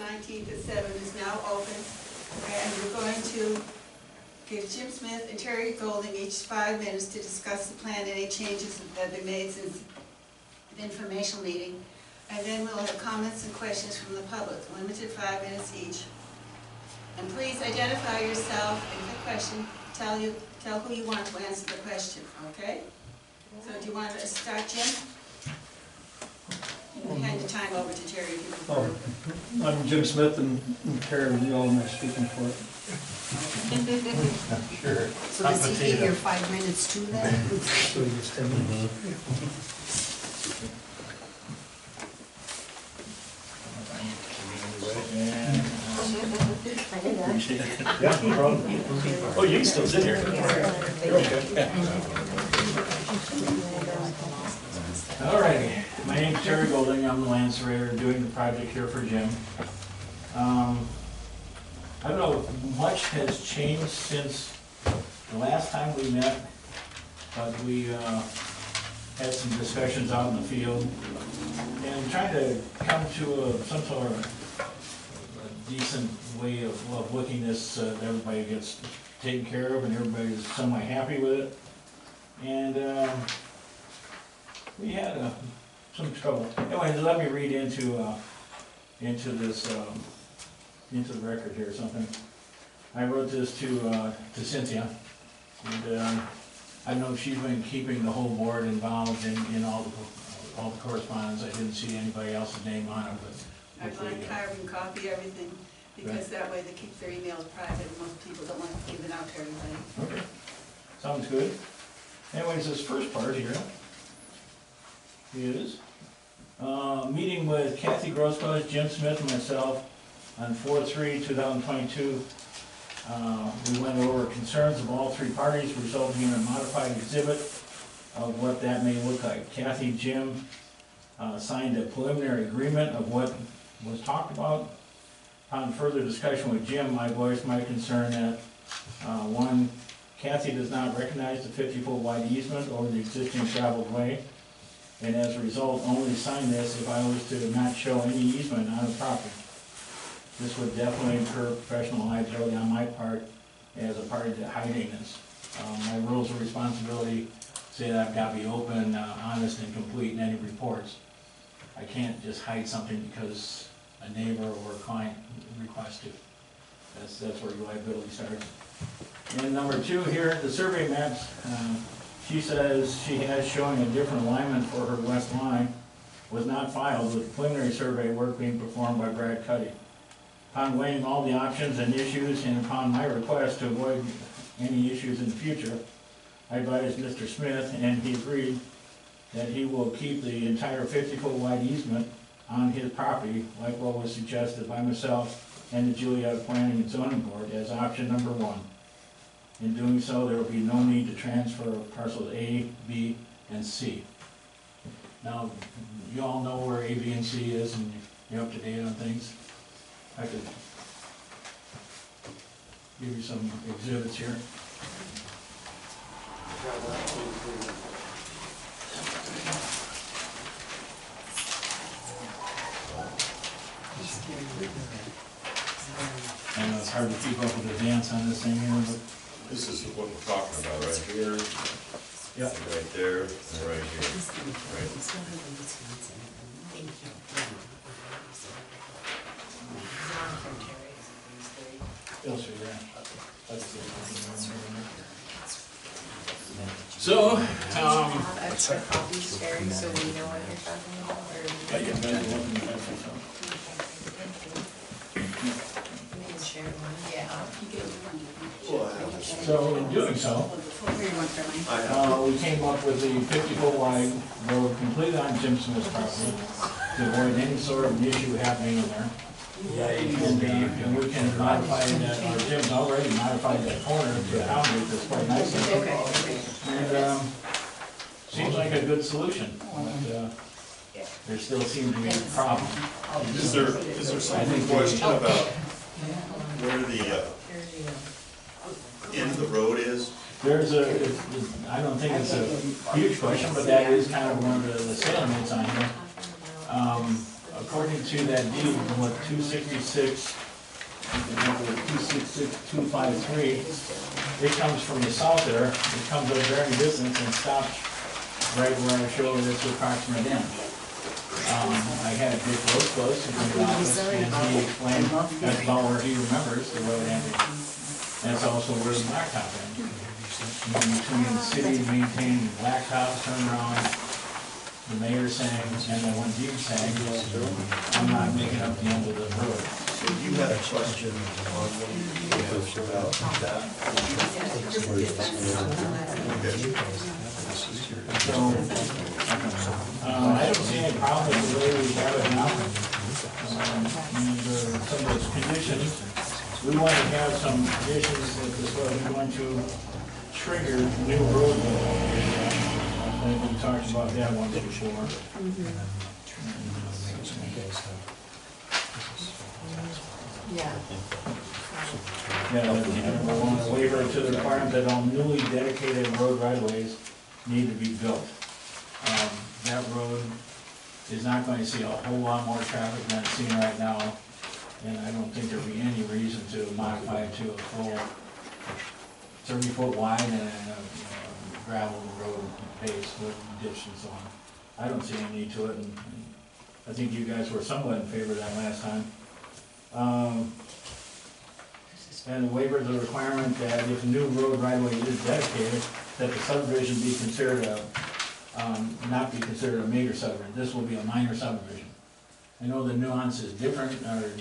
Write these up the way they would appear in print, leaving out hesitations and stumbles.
19th at 7 is now open, and we're going to give Jim Smith and Terry Golding each 5 minutes to discuss the plan, any changes that have been made since the informational meeting, and then we'll have comments and questions from the public, limited 5 minutes each. And please identify yourself and the question, tell who you want to answer the question, okay? So do you want to start, Jim? You can hand the time over to Terry if you prefer. I'm Jim Smith, and Terry, you all am I speaking for? Sure. So does he give your 5 minutes too then? So he gets 10 minutes. Yeah, no problem. Oh, you can still sit here. Okay. All righty. My name's Terry Golding. I'm the land surveyor doing the project here for Jim. I don't know if much has changed since the last time we met, but we had some discussions out in the field and trying to come to some sort of a decent way of looking this, that everybody gets taken care of and everybody's somewhat happy with it. And we had some trouble. Anyway, let me read into this into the record here or something. I wrote this to Cynthia, and I know she's been keeping the whole board involved in all the correspondence. I didn't see anybody else's name on it, but I'd like carbon copy everything, because that way they keep their emails private, and most people don't want to give it out to everybody. okay, sounds good. Anyways, this first part here is meeting with Kathy Grossbush, Jim Smith, and myself on 4/3/2022. We went over concerns of all 3 parties, resulting in a modified exhibit of what that may look like. Kathy, Jim signed a preliminary agreement of what was talked about. Upon further discussion with Jim, I voiced my concern that, 1, Kathy does not recognize the 50-foot wide easement over the existing traveled way, and as a result, only sign this if I was to not show any easement on the property. This would definitely incur professional liability on my part as a party to hiding this. My rules of responsibility say that I've got to be open, honest, and complete in any reports. I can't just hide something because a neighbor or a client requests to. That's where your liability starts. And number 2 here, the survey maps, she says she has showing a different alignment for her west line, was not filed with the preliminary survey work being performed by Brad Cuddy. Upon weighing all the options and issues, and upon my request to avoid any issues in the future, I advised Mr. Smith, and he agreed that he will keep the entire 50-foot wide easement on his property, like what was suggested by myself and the Juliaetta Planning and Zoning Board as option number 1. In doing so, there will be no need to transfer parcels A, B, and C. Now, you all know where A, B, and C is, and you're up to date on things. I could give you some exhibits here. I know it's hard to keep up with the dance on this thing here, but this is what we're talking about right here, yep. right there, and right here. Right. So, extra copies, Terry, so we know what you're talking about, or you can share one, yeah. so in doing so, we came up with the 50-foot wide road completely on Jim Smith's property to avoid any sort of issue happening in there. And we can modify that, or Jim's already modified that corner to accommodate this quite nicely. And seems like a good solution. But, there still seems to be a problem. Is there some question about where the end of the road is? There's I don't think it's a huge question, but that is kind of one of the stalements on here. according to that deed, what 266,253, it comes from the south there, it comes up bearing distance and stops right where I showed this approximate end. I had a Dick Rose close in the office, and he explained that's about where he remembers the road ending. That's also where the blacktop ends. Between the city maintaining blacktop turnaround, the mayor saying, and then when Dean saying, I'm not making up the end of the road. So you had a question on about that? So, I don't see any problem with the way we have it now. Some of those conditions, we want to have some conditions that this was going to trigger new road. I think we talked about that once before. Yeah. Yeah, we want a waiver to the requirement that all newly dedicated road right-of-ways need to be built. That road is not going to see a whole lot more traffic than it's seen right now, and I don't think there'll be any reason to modify it to a full 30-foot wide and a gravel road base with ditch and so on. I don't see any need to it, and I think you guys were somewhat in favor of that last time. And the waiver of the requirement that if a new road right-of-way is dedicated, that the subdivision be considered not be considered a major subdivision. This will be a minor subdivision. I know the nuance is different, or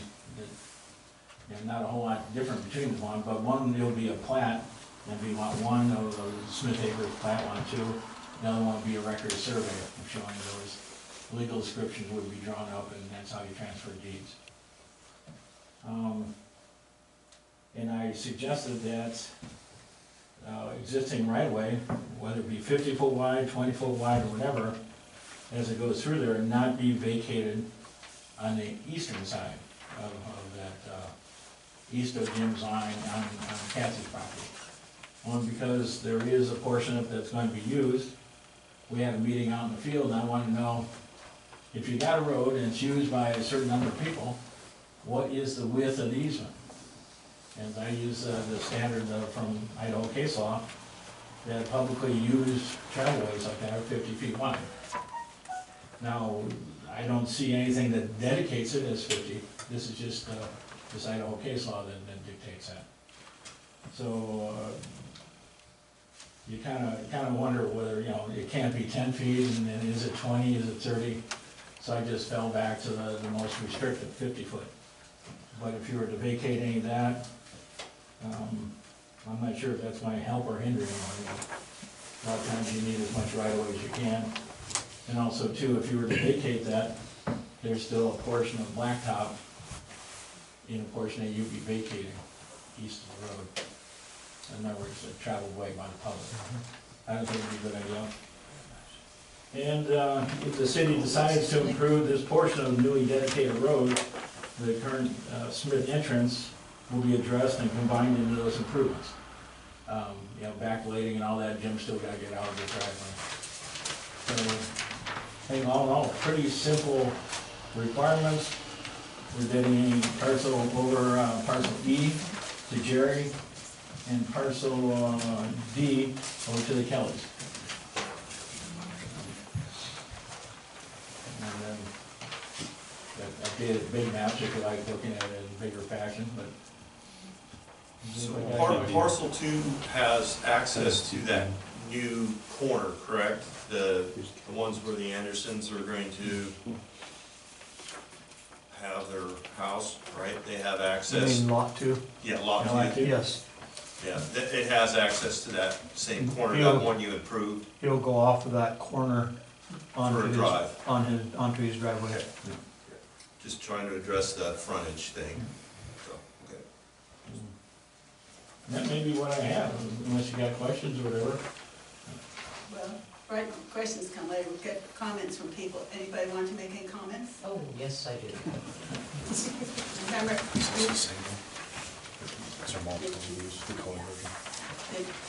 not a whole lot different between the one, but one will be a plat, and be lot one of the Smith Acres plat, lot two. The other one will be a record of survey showing those legal descriptions would be drawn up, and that's how you transfer deeds. And I suggested that existing right-of-way, whether it be 50-foot wide, 20-foot wide, or whatever, as it goes through there, not be vacated on the eastern side of that, east of Jim's line on Kathy's property. Only because there is a portion of it that's going to be used. We had a meeting out in the field, and I wanted to know, if you got a road and it's used by a certain number of people, what is the width of the easement? And I use the standard from Idaho case law, that publicly used travelways like that are 50 feet wide. Now, I don't see anything that dedicates it as 50. This is just this Idaho case law that dictates that. So you kind of wonder whether, it can't be 10 feet, and then is it 20, is it 30? So I just fell back to the most restrictive 50 foot. But if you were to vacate any of that, I'm not sure if that's going to help or hinder anyone. A lot of times you need as much right-of-way as you can. And also too, if you were to vacate that, there's still a portion of blacktop in a portion that you'd be vacating east of the road. In other words, a traveled way by the public. I don't think it'd be a good idea. And if the city decides to improve this portion of the newly dedicated road, the current Smith entrance will be addressed and combined into those improvements. Backlighting and all that, Jim's still gotta get out of the driveway. So, I think all in all, pretty simple requirements. We're dedicating parcel over parcel E to Jerry, and parcel D over to the Kellys. And then that updated big maps if you like looking at it in bigger fashion, but. So parcel 2 has access to that new corner, correct? The ones where the Andersons are going to have their house, right? They have access. You mean lot 2? Yeah, lot 2. Yes. Yeah, it has access to that same corner, that one you improved. He'll go off of that corner onto For a his, drive. onto his driveway. Just trying to address that frontage thing. So, okay. That may be what I have, unless you got questions or whatever. Well, right, questions come later. We'll get comments from people. Anybody want to make any comments? Oh, yes, I do. Remember, These are multiple views, the color version.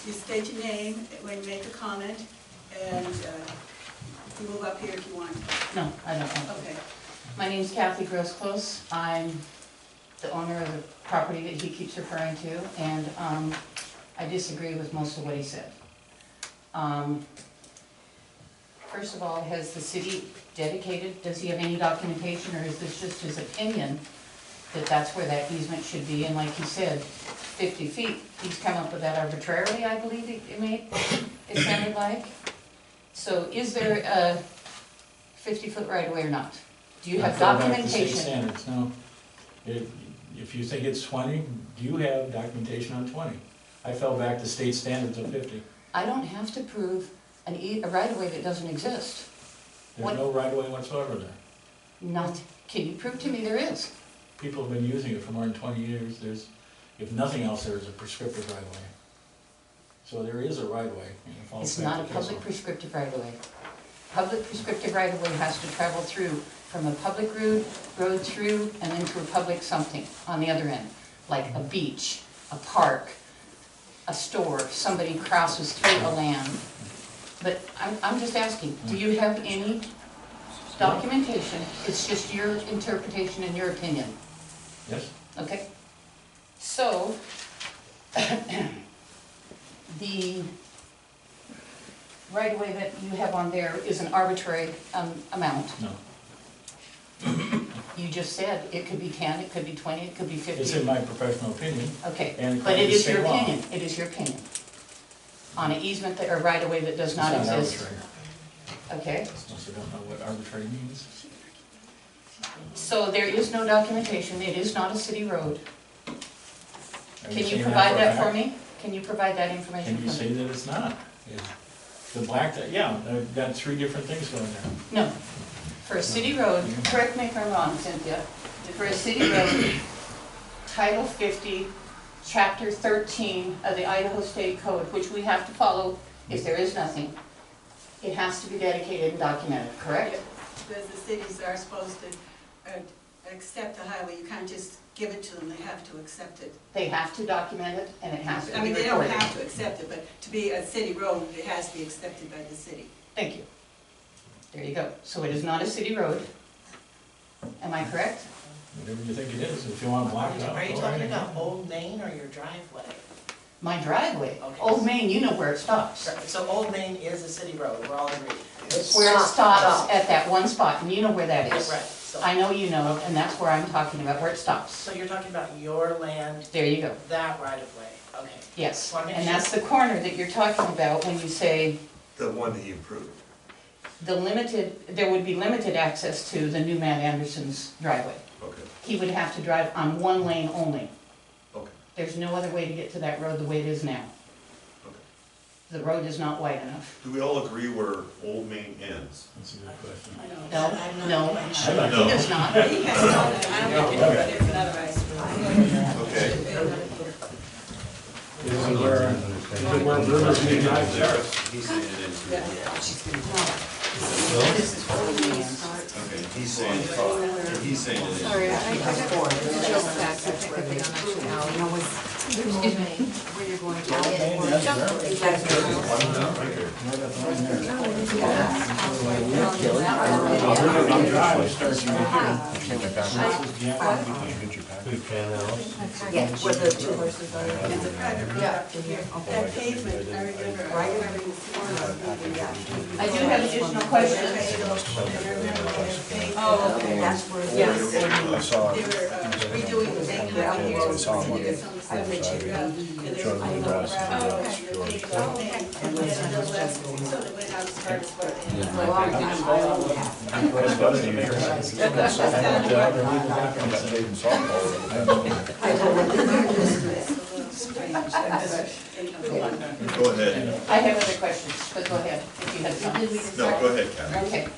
you state your name when you make a comment, and you move up here if you want. No, I don't want to. Okay. My name's Kathy Grosclose. I'm the owner of the property that he keeps referring to, and I disagree with most of what he said. First of all, has the city dedicated, does he have any documentation, or is this just his opinion that that's where that easement should be? And like he said, 50 feet, he's come up with that arbitrarily, I believe it sounded like. So is there a 50-foot right-of-way or not? Do you have documentation? State standards, no. If you think it's 20, do you have documentation on 20? I fell back to state standards of 50. I don't have to prove a right-of-way that doesn't exist. There's no right-of-way whatsoever there. Not, can you prove to me there is? People have been using it for more than 20 years. There's, if nothing else, there's a prescriptive right-of-way. So there is a right-of-way. It's not a public prescriptive right-of-way. Public prescriptive right-of-way has to travel through from a public road through and into a public something on the other end, like a beach, a park, a store, somebody crosses through a land. But I'm just asking, do you have any documentation? It's just your interpretation and your opinion. Yes. Okay. So, the right-of-way that you have on there is an arbitrary amount. No. You just said it could be 10, it could be 20, it could be 50. It's in my professional opinion. Okay, And but it is your state law. opinion, it is your opinion. On an easement that, or right-of-way that does not It's exist. arbitrary. Okay, Unless I don't know what arbitrary means. so there is no documentation, it is not a city road. Are Can you saying provide for a that for fact? me? Can you provide that information Can you for say me? that it's not? The black, yeah, I've got 3 different things going there. No. For a city road, correct me if I'm wrong, Cynthia, for a city road, Title 50, Chapter 13 of the Idaho State Code, which we have to follow if there is nothing, it has to be dedicated and documented, correct? Because the cities are supposed to accept the highway, you can't just give it to them, they have to accept it. They have to document it and it has to be I mean, they recorded. don't have to accept it, but to be a city road, it has to be accepted by the city. Thank you. There you go. So it is not a city road. Am I correct? Whatever you think it is, if you want to block it out. Are you go right talking ahead. about Old Main or your driveway? My driveway, Okay. Old Main, you know where it stops. So Old Main is a city road, we're all agreed. Where it stops at that one spot, and you know where that is. Right, so, I know you know, and that's where I'm talking about, where it stops. so you're talking about your land, There you go. that right of way, okay. Yes, Well, make and sure- that's the corner that you're talking about when you say The one that you approved. there would be limited access to the new Matt Anderson's driveway. Okay, He would have to drive on one lane only. okay, There's no other way to get to that road the way it is now. okay. The road is not wide enough. Do we all agree where Old Main ends? That's a good question. No, no, No. he does not. He has all that, I don't think but it's another ice. Okay. Is it where Rivers Meet Drive starts? He's saying it is. This is Old Main. Okay, he's saying it is. Sorry, I got just back, I think that they don't actually know. Excuse me. Where you're going to. Drive starts right Yeah, where the 2 horses are. It's a private road up to here. That pavement, I remember, I remember in the city. I do have additional questions. Oh, okay. That's where. Yes. I saw They it. were redoing the main highway here. I saw one. I would check it out. And they were Showing the grass. And then a little less, so they went out as far as where they had. For a long time, I owned that. Go ahead. I have other questions, but go ahead, if you had some. No, go ahead, Kathy. Okay.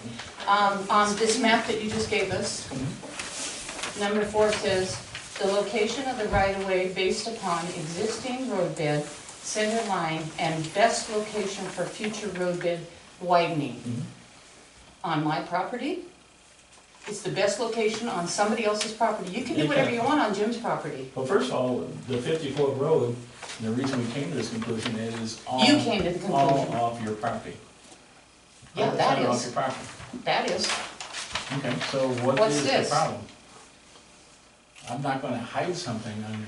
On this map that you just gave us, number 4 says, the location of the right-of-way based upon existing roadbed, center line, and best location for future roadbed widening. On my property? It's the best location on somebody else's property. You can do whatever you want on Jim's property. Well, first of all, the 50-foot road, and the reason we came to this conclusion is all. You came to the All conclusion. off your property. Yeah, 100% that off is. your property. That is. Okay, so what What's is the this? problem? I'm not gonna hide something under,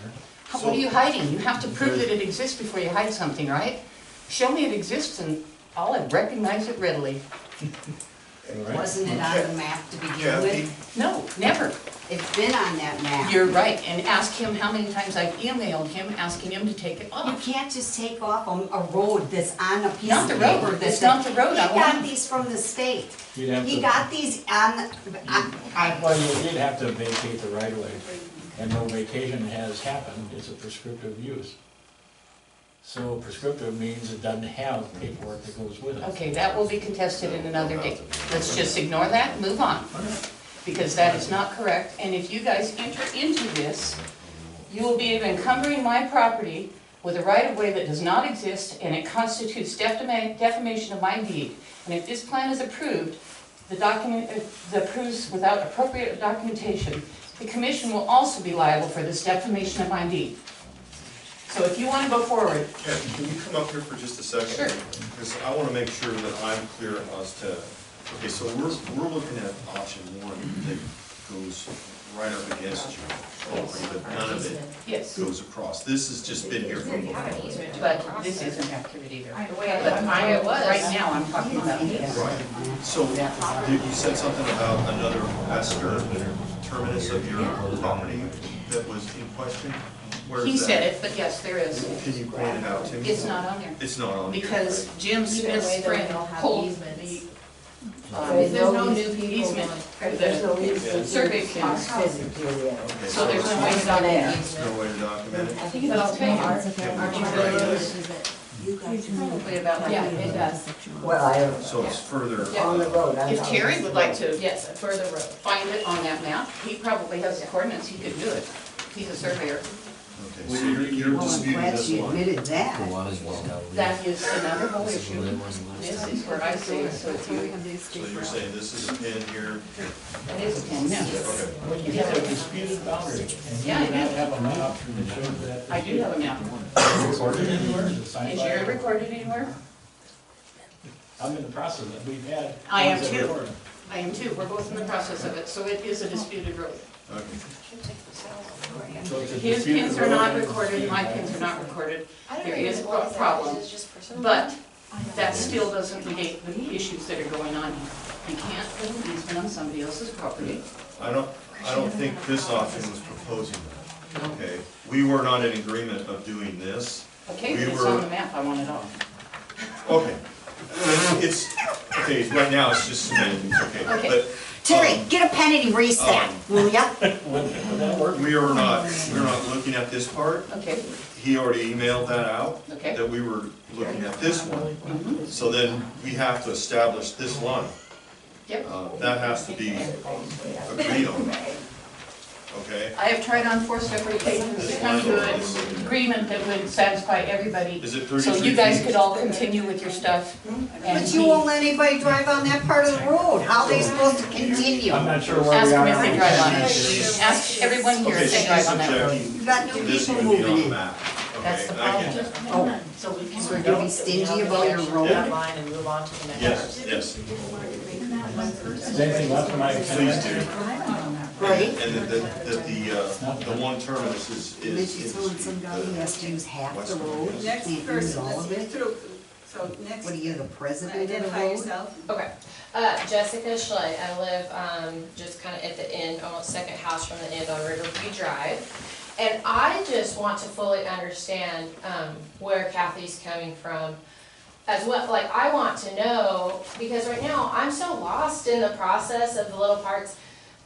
What are you hiding? You have to prove that it exists before you hide something, right? Show me it exists and I'll recognize it readily. right? Wasn't it on the map to begin Kathy, with? No, never. It's been on that map. You're right, and ask him how many times I've emailed him, asking him to take it You off. can't just take off a road that's on a piece Not of the road. paper. It's not the road. He I got want- these from the state. You'd have He to- got these on, Well, you'd have to vacate the right of way, and no vacation has happened, it's a prescriptive use. So prescriptive means it doesn't have paperwork that goes with it. Okay, that will be contested in another day. Let's just ignore that and move on, because that is not correct. And if you guys enter into this, you will be encumbering my property with a right-of-way that does not exist, and it constitutes defamation of my deed. And if this plan is approved, the document, approves without appropriate documentation, the commission will also be liable for this defamation of my deed. So if you want to go forward, Kathy, can you come up here for just a second? Sure. Because I want to make sure that I'm clear as to, okay, so we're looking at option one that goes right up against your property, but none of it yes, goes across. This has just been here from You have an before. easement to but cross this it. isn't accurate either. The way But it was. right now, I'm talking about this. Right, so you said something about another western terminus of your property that was in question? Where He is said that? it, but yes, there is. Can you point it out to me? It's not on there. It's not on here. Because Jim Either Smith's way, though, friend they'll have pulled easements. the, There's There's no no new people easement. going. There's no Yeah. easement. Survey plans. Kendrick-Juliaetta. Okay, So there's no it's- way to document it. There's no way to document it? I think it's I'll tell you. Aren't you Probably about like. Yeah, it does. Well, I don't So it's further. on the road. I If thought- Terry would like to Yes, a further road. find it on that map, he probably has the coordinates, he could do it. He's a surveyor. Okay, so you're well, I'm disputing glad this she one. admitted that. That is another whole issue. This is where I say, so if you, So you're saying this is a pin here? it is a pin, yeah. Okay. Well, you have a disputed boundary, and you Yeah, I do do. not have a map that shows that. I do have a map. Recorded anywhere, is it signed Is by? yours recorded anywhere? I'm in the process of it, we've had. I am ones that too. recorded. I am too, we're both in the process of it, so it is a disputed road. Okay. So it's a His disputed pins are not road. recorded, my pins are not recorded, I don't There know is a what is that. problem, Is it just personal? but that still doesn't negate the issues that are going on here. You can't put an easement on somebody else's property. I don't think this option was proposing that, okay? We were not in agreement of doing this. Okay, We but it's were- on the map, I want it off. Okay. It's, okay, right now it's just semantics, okay? Okay. But, Terry, get a pen and erase that, will ya? Would that work? we're not looking at this part. Okay, He already emailed that out, okay. that we were looking at this one. So then we have to establish this line. Yep. That has to be agreed on, okay? I have tried on 4 separate occasions to come to an agreement that would satisfy everybody. Is it So 33 you guys feet? could all continue with your stuff. And But you won't let anybody drive on that part of the road. How are they supposed to continue? I'm not sure where Ask we them are. if they drive on it. Ask everyone here Okay, if they she's drive on that road. objecting You got new this people would be on moving the in. map, That's okay? the I get it. problem. Oh, So we can. so you're gonna be stingy about your road? That line and move on to the next. Yes, yes, Is anything left of my please agenda? do. Right? And that the one terminus And then is she's in telling the somebody he has to use half the Western. road, Next can't use person, all let's of get it. through. So next, What are you, the president of the identify road? yourself. Okay, Jessica Schley, I live, just kind of at the end, almost second house from the end on Riverview Drive. And I just want to fully understand, where Kathy's coming from as well. Like, I want to know, because right now, I'm so lost in the process of the little parts.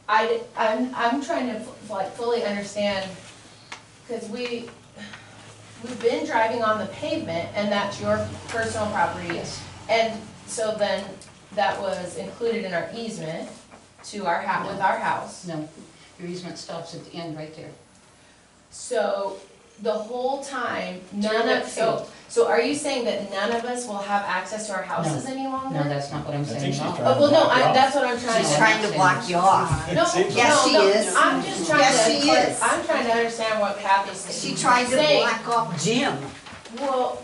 I'm trying to like fully understand, cause we've been driving on the pavement and that's your personal property. And so then that was included in our easement to our house, with our house. No, your easement stops at the end right there. So the whole time, none Turn of, so are you saying that none of us will have access to our houses any longer? No, that's not what I'm I saying think she's at all. trying Oh, well, no, block you off. that's what I'm trying to. She's trying to block you off. No, Yes, she no, is. I'm just trying to. Yes, she is. I'm trying to understand what Kathy's saying. She tried to Saying, block off Jim. well,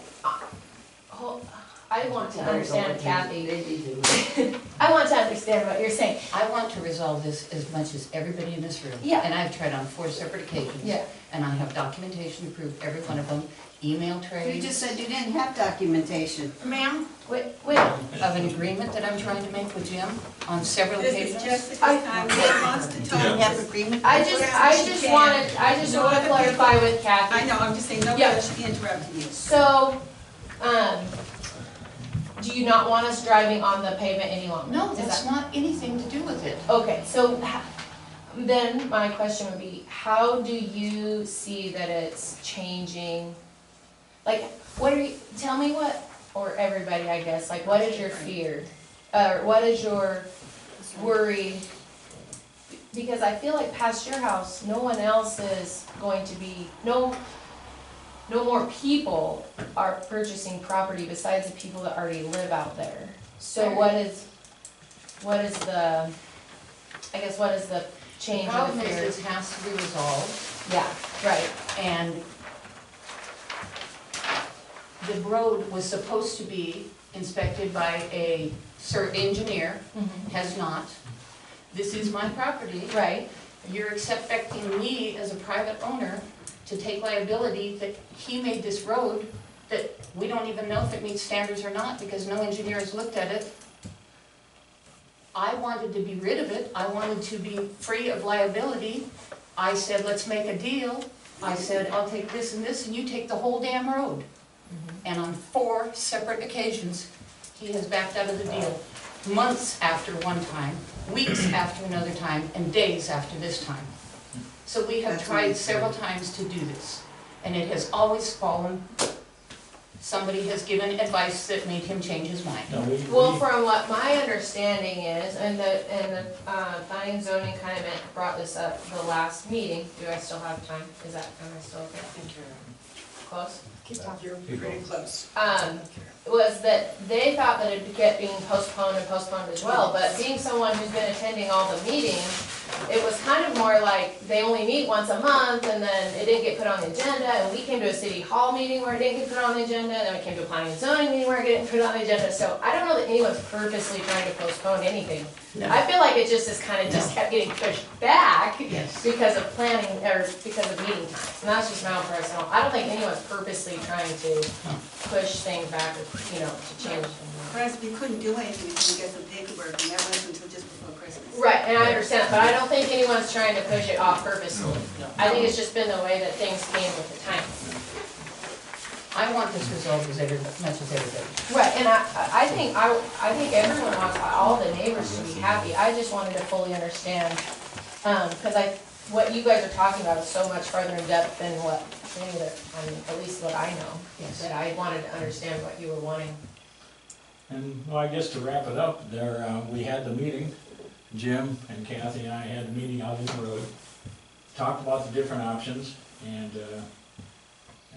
hold, I want to understand, Kathy, They do. I want to understand what you're saying. I want to resolve this as much as everybody in this room. Yeah. And I've tried on 4 separate occasions. Yeah. And I have documentation to prove every one of them, email You trails. just said you didn't have documentation. Ma'am? Wait, Of an agreement that I'm trying to make with Jim on several This occasions. is Jessica's time, Jim wants to You talk. didn't have agreement? I just want to clarify with Kathy. I know, I'm just saying, nobody Yeah. should be interrupting you. So, do you not want us driving on the pavement any longer? No, Is that's that- not anything to do with it. Okay, so then my question would be, how do you see that it's changing? Like, what are you, tell me what, or everybody, I guess, like, what is your fear? What is your worry? Because I feel like past your house, no one else is going to be, no more people are purchasing property besides the people that already live out there. So what is the, I guess, what is the The change in the problem is fear? this has to be resolved, Yeah, right. and the road was supposed to be inspected by a engineer, has not. This is my property. Right, You're expecting me as a private owner to take liability that he made this road that we don't even know if it meets standards or not because no engineer has looked at it. I wanted to be rid of it. I wanted to be free of liability. I said, let's make a deal. I said, I'll take this and you take the whole damn road. And on 4 separate occasions, he has backed out of the deal. Months after one time, weeks after another time, and days after this time. So we have That's tried amazing. several times to do this, and it has always fallen. Somebody has given advice that made him change his mind. No, we, well, from what my understanding is, and the planning and zoning kind of brought this up the last meeting, do I still have time? Am I still okay? Close? You're pretty close. Was that they thought that it kept being postponed and postponed as well, but being someone who's been attending all the meetings, it was kind of more like they only meet once a month and then it didn't get put on the agenda, and we came to a city hall meeting where it didn't get put on the agenda, and then we came to a planning and zoning meeting where it didn't put on the agenda, so I don't know that anyone's purposely trying to postpone anything. No. I feel like it just is kind of just kept getting pushed back Yes. because of planning, or because of meeting times, and that's just my own personal, I don't think anyone's purposely trying to push things back, or, you know, to change things. Whereas we couldn't do anything until we get some paperwork, and that wasn't until just before Christmas. Right, and I understand, but I don't think anyone's trying to push it off purposely. I think it's just been the way that things came with the time. I want this resolved as much as everybody. Right, and I think everyone wants all the neighbors to be happy. I just wanted to fully understand, because what you guys are talking about is so much farther in depth than what any of the, I mean, at least what I know. Yes. That I wanted to understand what you were wanting. and, well, I guess to wrap it up, there, we had the meeting, Jim and Kathy and I had the meeting out in the road, talked about the different options, and,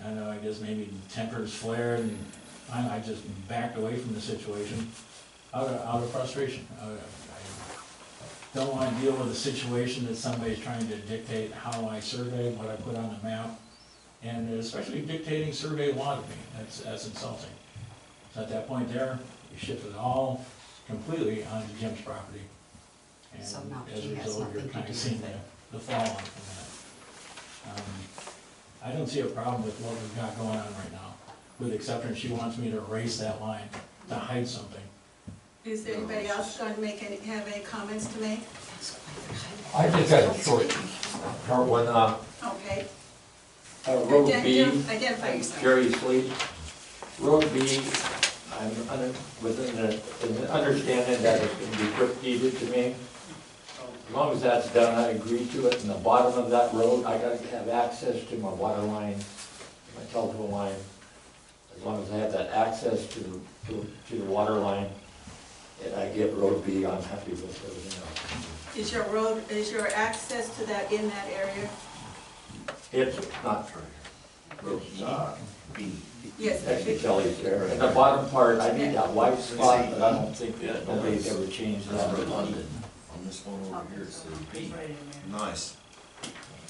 I don't know, I guess maybe tempers flared, and I just backed away from the situation out of frustration. I don't want to deal with a situation that somebody's trying to dictate how I survey, what I put on the map, and especially dictating survey law to me. That's insulting. So at that point there, you shift it all completely onto Jim's property. And So now as a he has result, you're nothing to kind do of seeing with it. the fall on from that. I don't see a problem with what we've got going on right now, with the exception she wants me to erase that line, to hide something. Is there anybody else going to have any comments to make? I just got a short one, Okay. Road B, Identify yourself. Jerry Sleet. Road B, I'm within the understanding that it's gonna be quick deeded to me. As long as that's done, I agree to it. In the bottom of that road, I gotta have access to my water line, my telephone line. As long as I have that access to the water line, and I get Road B, I'm happy with everything else. Is your access to that in that area? It's not, Yes. actually Kelly's there. And the bottom part, I need that white spot, but I don't think that nobody's ever changed that. On this one over here, it says B. Nice.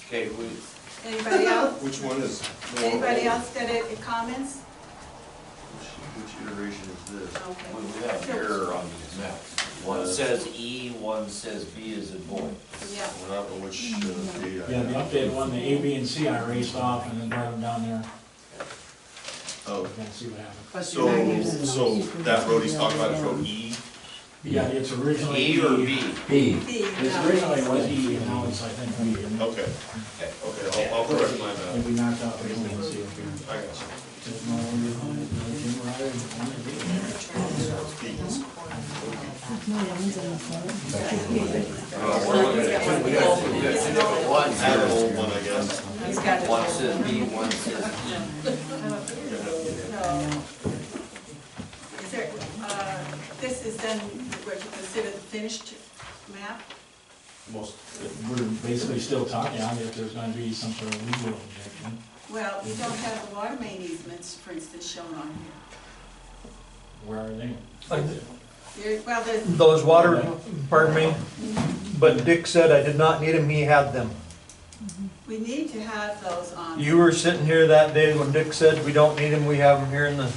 Okay, Anybody else? which one is? Anybody else got any comments? Which iteration is this? Okay. What do we have here on these maps? One says E, one says B is in boy. Yeah. Well, I don't know which date I Yeah, the have. updated one, the A, B, and C, I erased off and then brought them down there. Oh, We're gonna see what happens. But you're not using those. so You can that road he's just talking about is down. road E? Yeah, it's originally E or B? B. It's originally was E, and now it's, I think, B. And Okay, okay, I'll correct my map. we knocked out the one and see if we. I got you. There's no Jim Ryder, one of these. We're looking at two, we got two different ones Add an here. old one, I guess. One says B, one says E. Is there, this is then what you consider the finished map? Most, We're basically still talking on if there's gonna be some sort of legal objection. Well, we don't have the water main easements, for instance, shown on here. Where are they? Well, there's, Those water, pardon me, but Dick said I did not need them, he had them. we need to have those on. You were sitting here that day when Dick said we don't need them, we have them here in the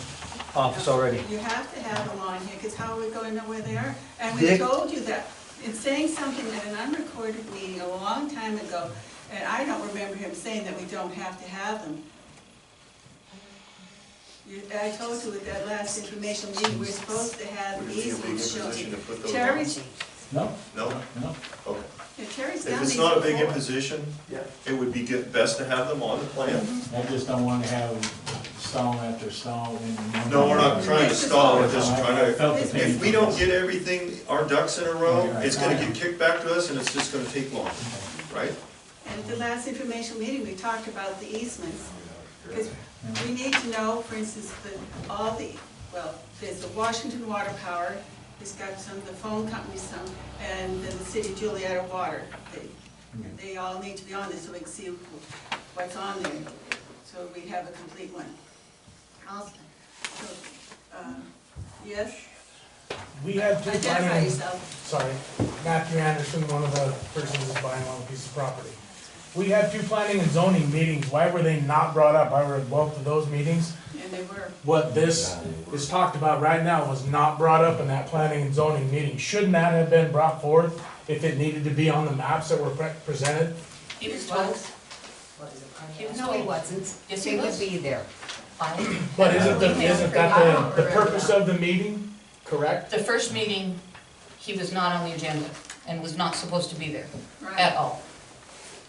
office already. You have to have them on here, because how are we going to know where they are? And we Dick? told you that, in saying something at an unrecorded meeting a long time ago, and I don't remember him saying that we don't have to have them. I told you at that last information meeting, we're supposed to have would it be a big easements shown. imposition to put those on? Terry's, No, No? no. Okay. yeah, Terry's If done it's these not a big before. imposition, it would be best to have them on the plan. I just don't wanna have stall after stall and. No, we're not trying to stall, we're just I trying to, felt the pain. if we don't get everything, our ducks in a row, Right. it's gonna get kicked back to us and it's just gonna take long, right? And at the last information meeting, we talked about the easements, because we need to know, for instance, well, there's the Washington Water Power, it's got some, the phone companies, some, and then the city of Julietta Water. They all need to be on this so we can see what's on there, so we have a complete one. Also, so, yes, We had two identify planning, yourself. sorry, Matthew Anderson, one of the persons that's buying on a piece of property. We had two planning and zoning meetings, why were they not brought up? I were at both of those meetings. And they were, What this is talked about right now was not brought up in that planning and zoning meeting. Shouldn't that have been brought forth if it needed to be on the maps that were presented? He was told. No, he wasn't. Yes, He he would was. be there. But isn't that the purpose of the meeting, correct? The first meeting, he was not on the agenda and was not supposed to be there at right, all.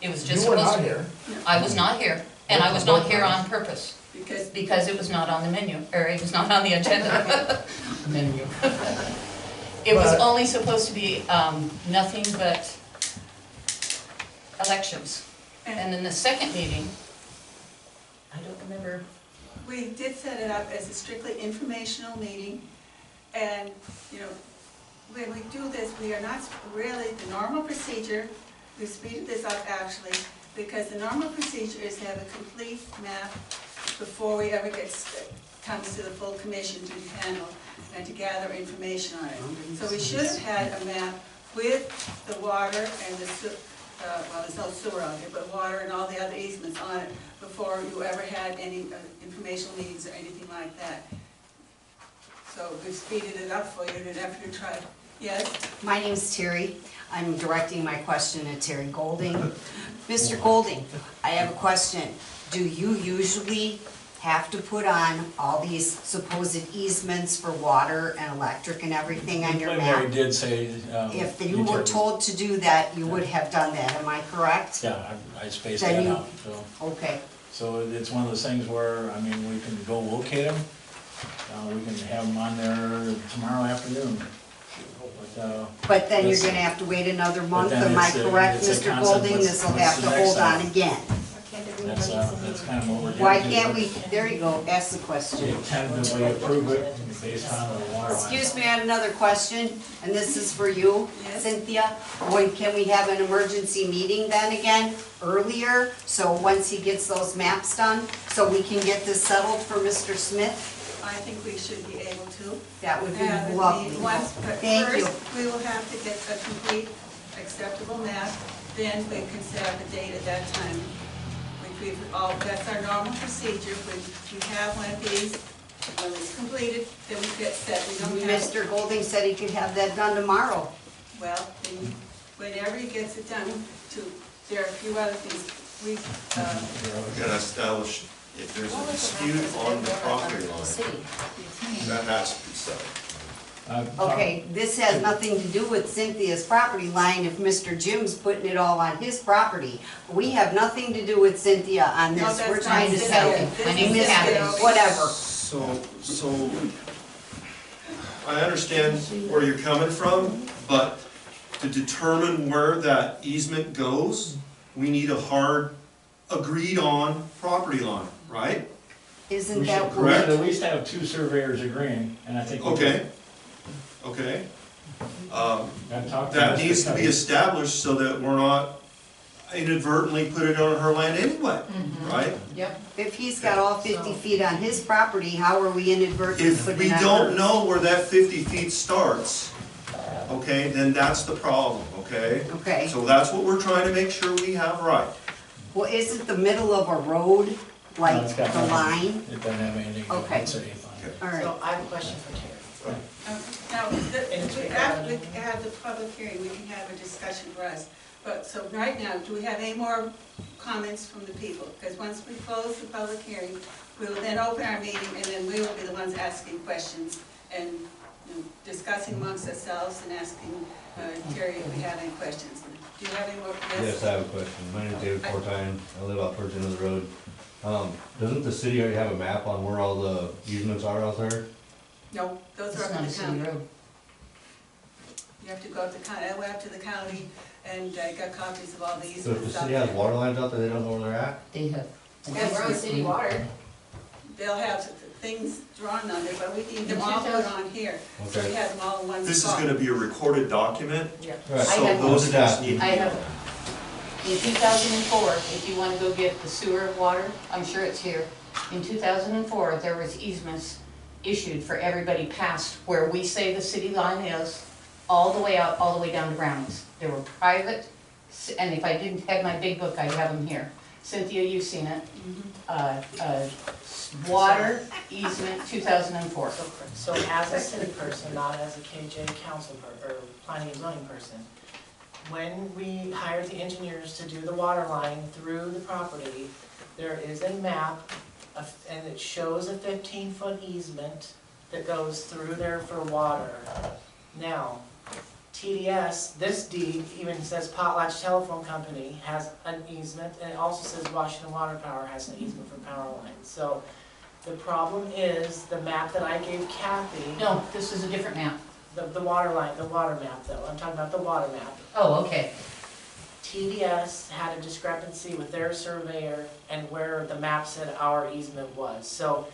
It was just You were supposed to not be. here. I was not here, and I was not here on purpose, because it was not on the menu, or it was not on the agenda. Menu. It was But- only supposed to be, nothing but elections. And then the second meeting, I don't remember, we did set it up as a strictly informational meeting, and, you know, when we do this, we are not really, the normal procedure, we speeded this up actually, because the normal procedure is to have a complete map before we ever comes to the full commission to handle and to gather information on it. So we should have had a map with the water and the well, there's no sewer out here, but water and all the other easements on it before you ever had any informational meetings or anything like that. So we've speeded it up for you in an effort to try. Yes? My name's Terry. I'm directing my question at Terry Golding. Mr. Golding, I have a question. Do you usually have to put on all these supposed easements for water and electric and everything on your Preliminary map? did say. If you were told to do that, you would have done that, am I correct? Yeah, I spaced Then that you- out, so. Okay. So it's one of those things where, I mean, we can go locate them, we can have them on there tomorrow afternoon. But then you're this- gonna have to wait another month, then am I it's a- correct, it's a Mr. concept. Golding? What's- This will what's have the to next hold on item? again. That's kind of what we're doing. Why can't we, there you go, ask the question. Tentatively approve it based on the water line. Excuse me, I have another question, and this is for you, Yes. Cynthia. When can we have an emergency meeting then again, earlier? So once he gets those maps done, so we can get this settled for Mr. Smith? I think we should be able to. That would be have it lovely. once, but Thank you. first, we will have to get a complete acceptable map, then we can set up a date at that time. That's our normal procedure. We have one of these, when it's completed, then we get set, we don't have. Mr. Golding said he could have that done tomorrow. Well, then, whenever he gets it done, there are a few other things, we, We gotta establish if there's a dispute on the property line, that has to be settled. Okay, this has nothing to do with Cynthia's property line if Mr. Jim's putting it all on his property. We have nothing to do with Cynthia on No, this, that's we're trying to not settle. Cynthia. My name is This Kathy. Cynthia. Whatever. So, I understand where you're coming from, but to determine where that easement goes, we need a hard, agreed-on property line, right? Isn't We that should correct? at least have two surveyors agreeing, and I think. Okay. I've talked to That Mr. needs to be Cuddy. established so that we're not inadvertently put it on her land anyway, right? Yep. If he's got all 50 feet on his property, how are we inadvertently If putting we it on don't hers? know where that 50 feet starts, okay, then that's the problem, okay? Okay, So that's what we're trying to make sure we have right. well, isn't the middle of a road No, like it's got the nothing. line? It doesn't have anything to do with Okay. the city line. All right. So I have a question for Terry. Now, after we have the public hearing, we can have a discussion for us. But, so right now, do we have any more comments from the people? Because once we close the public hearing, we will then open our meeting, and then we will be the ones asking questions and discussing amongst ourselves and asking Terry if we have any questions. Do you have any more? Yes, I have a question. My name's David Fortine. I live out towards the end of the road. Doesn't the city already have a map on where all the easements are out there? No, those It's are up not to a the city county. road. You have to go up to county, I went up to the county and got copies of all the So if the easements out city has there. water lines out there, they don't know where they're at? They have. Yeah, we're on city water. They'll have things drawn on there, but we need them all put on here, so we Okay. have them all in one spot. This is gonna be a recorded document, Right. so have- those things need to I be. have, in 2004, if you want to go get the sewer water, I'm sure it's here. In 2004, there was easements issued for everybody past where we say the city line is, all the way out, all the way down to Brownies. There were private, and if I didn't have my big book, I'd have them here. Cynthia, you've seen it. Water easement, 2004. So as a city person, not as a KJ council or planning and zoning person, when we hired the engineers to do the water line through the property, there is a map and it shows a 15-foot easement that goes through there for water. Now, TDS, this deed even says Potlatch Telephone Company has an easement, and it also says Washington Water Power has an easement for power lines. So the problem is the map that I gave Kathy, No, this is a different map. the water line, the water map though, I'm talking about the water map. Oh, okay. TDS had a discrepancy with their surveyor and where the map said our easement was. So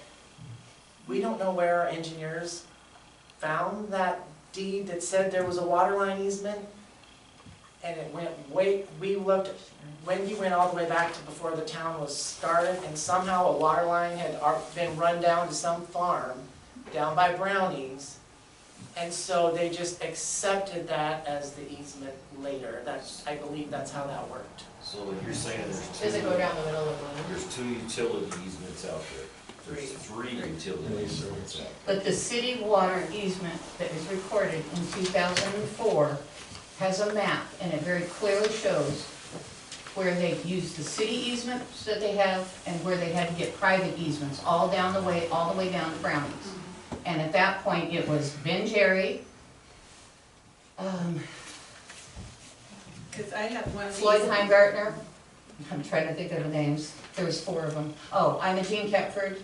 we don't know where our engineers found that deed that said there was a water line easement. And it went we looked, Wendy went all the way back to before the town was started, and somehow a water line had been run down to some farm down by Brownies. And so they just accepted that as the easement later. I believe that's how that worked. So what you're saying Does it go down the middle of the line? there's 2 utility easements out there. There's 3 utility easements out there. But the city water easement that was recorded in 2004 has a map, and it very clearly shows where they've used the city easements that they have and where they had to get private easements, all the way down to Brownies. And at that point, it was Ben Jerry, Because I have one of these. Floyd Heimgartner, I'm trying to think of the names, there was 4 of them. Oh, Imogene Kepford,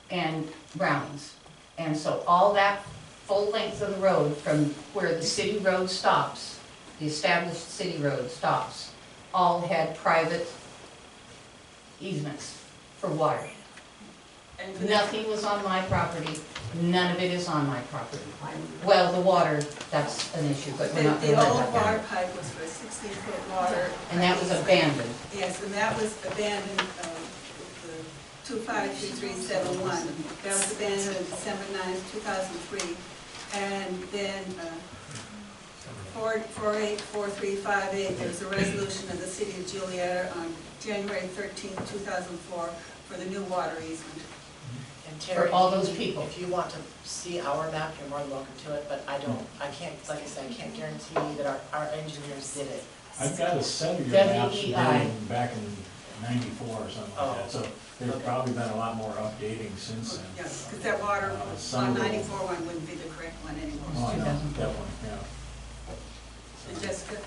and Brownings. And so all that full length of the road from where the city road stops, the established city road stops, all had private easements for water. And for that- Nothing was on my property, none of it is on my property. Well, the water, that's an issue, but we're not The gonna let old that water down. pipe was for 16-foot water. And that was abandoned. Yes, and that was abandoned, the 253371. That was abandoned on December 9th, 2003. And then 484358, there was a resolution of the city of Julietta on January 13th, 2004 for the new water easement. And Terry, For all if you- those people. If you want to see our map, you're more than welcome to it, but I can't, like I said, I can't guarantee that our engineers did it. I've got a set of your maps WEI. dating back in '94 or something like that, so there's Okay. probably been a lot more updating since then. Yes, because that water Some on of the- 94 one wouldn't be the correct one Oh, anymore. I know, that one, yeah. And Jessica?